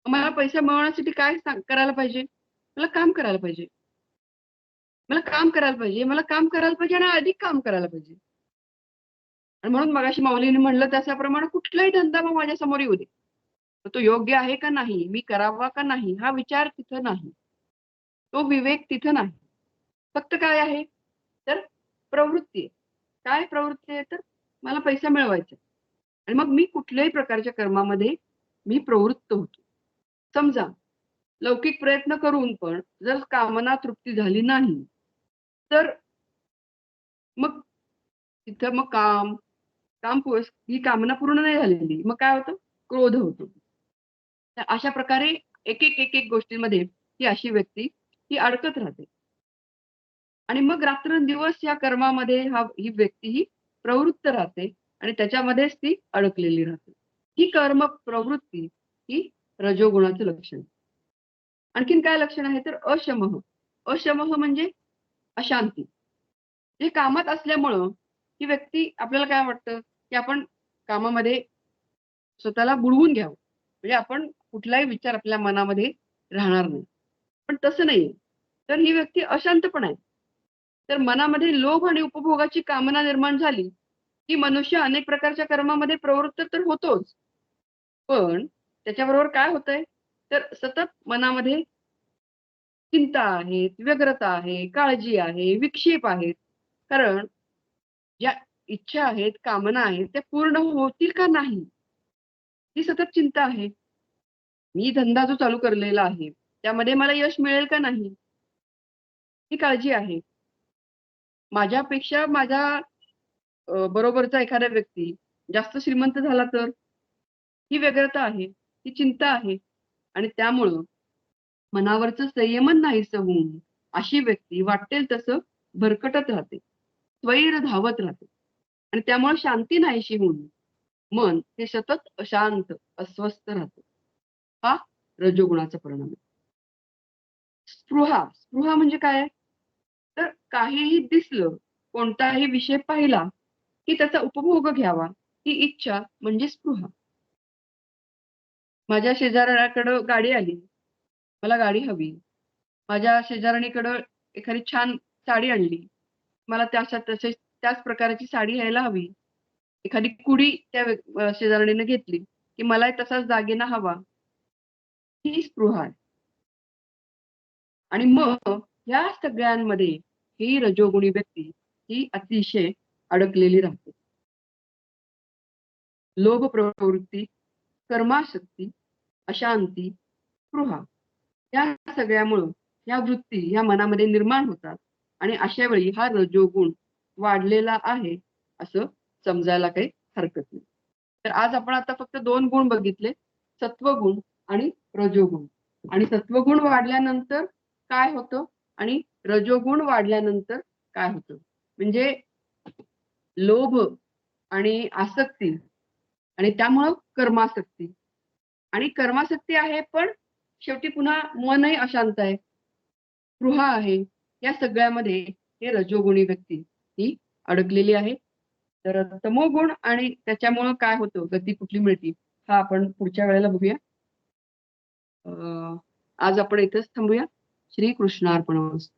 मला पैसा मिळवण्यासाठी काय करायला पाहिजे, मला काम करायला पाहिजे, मला काम करायला पाहिजे, मला काम करायला पाहिजे आणि अधिक काम करायला पाहिजे. आणि म्हणून मगाशी माऊलीने म्हणलं त्याच्याप्रमाणे कुठलाही धंदा मग माझ्या समोर येऊ दे, तर तो योग्य आहे का नाही, मी करावा का नाही, हा विचार तिथं नाही, तो विवेक तिथं नाही. फक्त काय आहे, तर प्रवृत्ती आहे. काय प्रवृत्ती आहे, तर मला पैसा मिळवायचा आणि मग मी कुठल्याही प्रकारच्या कर्मामध्ये मी प्रवृत्त होतो. समजा लौकिक प्रयत्न करून पण जर कामना तृप्ती झाली नाही तर मग तिथं मग ही कामना पूर्ण नाही झालेली, मग काय होतं, क्रोध होतो. तर अशा प्रकारे एक एक गोष्टींमध्ये ही अशी व्यक्ती ही अडकत राहते आणि मग रात्रंदिवस या कर्मामध्ये ही व्यक्ती ही प्रवृत्त राहते आणि त्याच्यामध्येच ती अडकलेली राहते. ही कर्म प्रवृत्ती ही रजोगुणाचं लक्षण. आणखीन काय लक्षण आहे, तर अशमः. अशमः म्हणजे अशांती. हे कामात असल्यामुळं ही व्यक्ती, आपल्याला काय वाटतं की आपण कामामध्ये स्वतःला बुडवून घ्यावं, म्हणजे आपण कुठलाही विचार आपल्या मनामध्ये राहणार नाही. पण तसं नाहीये. तर ही व्यक्ती अशांत पण आहे. तर मनामध्ये लोभ आणि उपभोगाची कामना निर्माण झाली की मनुष्य अनेक प्रकारच्या कर्मामध्ये प्रवृत्त तर होतोच, पण त्याच्याबरोबर काय होतंय, तर सतत मनामध्ये चिंता आहेत, व्यग्रता आहे, काळजी आहे, विक्षेप आहेत. कारण ज्या इच्छा आहेत, कामना आहेत, त्या पूर्ण होतील का नाही, ही सतत चिंता आहे. मी धंदा जो चालू करलेला आहे त्यामध्ये मला यश मिळेल का नाही ही काळजी आहे. माझ्यापेक्षा माझ्या बरोबरचा एखादा व्यक्ती जास्त श्रीमंत झाला तर ही व्यग्रता आहे, ही चिंता आहे आणि त्यामुळं मनावरचं संयमन नाहीसं होऊन अशी व्यक्ती वाटेल तसं भरकटत राहते, स्वैर धावत राहते आणि त्यामुळे शांती नाहीशी होऊन मन हे सतत अशांत, अस्वस्थ राहतं. हा रजोगुणाचा परिणाम आहे. स्पृहा, स्पृहा म्हणजे काय? तर काहीही दिसलं, कोणताही विषय पाहिला, की त्याचा उपभोग घ्यावा, ही इच्छा म्हणजे स्पृहा. माझ्या शेजाऱ्याकडं गाडी आली, मला गाडी हवी. माझ्या शेजारणीकडं एखादी छान साडी आणली, मला त्याच प्रकारची साडी घ्यायला हवी. एखादी कुडी त्या शेजारणीने घेतली, की मलाही तसाच दागिना हवा. ही स्पृहा आहे. आणि मग या सगळ्यांमध्ये ही रजोगुणी व्यक्ती ही अतिशय अडकलेली राहते. लोभ प्रवृत्ती, कर्माशक्ती, अशांती, स्पृहा या सगळ्यामुळं या वृत्ती या मनामध्ये निर्माण होतात आणि अशा वेळी हा रजोगुण वाढलेला आहे असं समजायला काही हरकत नाही. तर आज आपण आता फक्त 2 गुण बघितले, सत्वगुण आणि रजोगुण. आणि सत्वगुण वाढल्यानंतर काय होतं आणि रजोगुण वाढल्यानंतर काय होतं? म्हणजे लोभ आणि आसक्ती आणि त्यामुळं कर्मासक्ती आणि कर्मासक्ती आहे, पण शेवटी पुन्हा मनही अशांत आहे, स्पृहा आहे. या सगळ्यामध्ये हे रजोगुणी व्यक्ती ही अडकलेली आहे. तर तमोगुण आणि त्याच्यामुळं काय होतं, गती कुठली मिळते, हा आपण पुढच्या वेळेला बघूया. आज आपण इथेच थांबूया. श्री कृष्णार्पणमस्तु.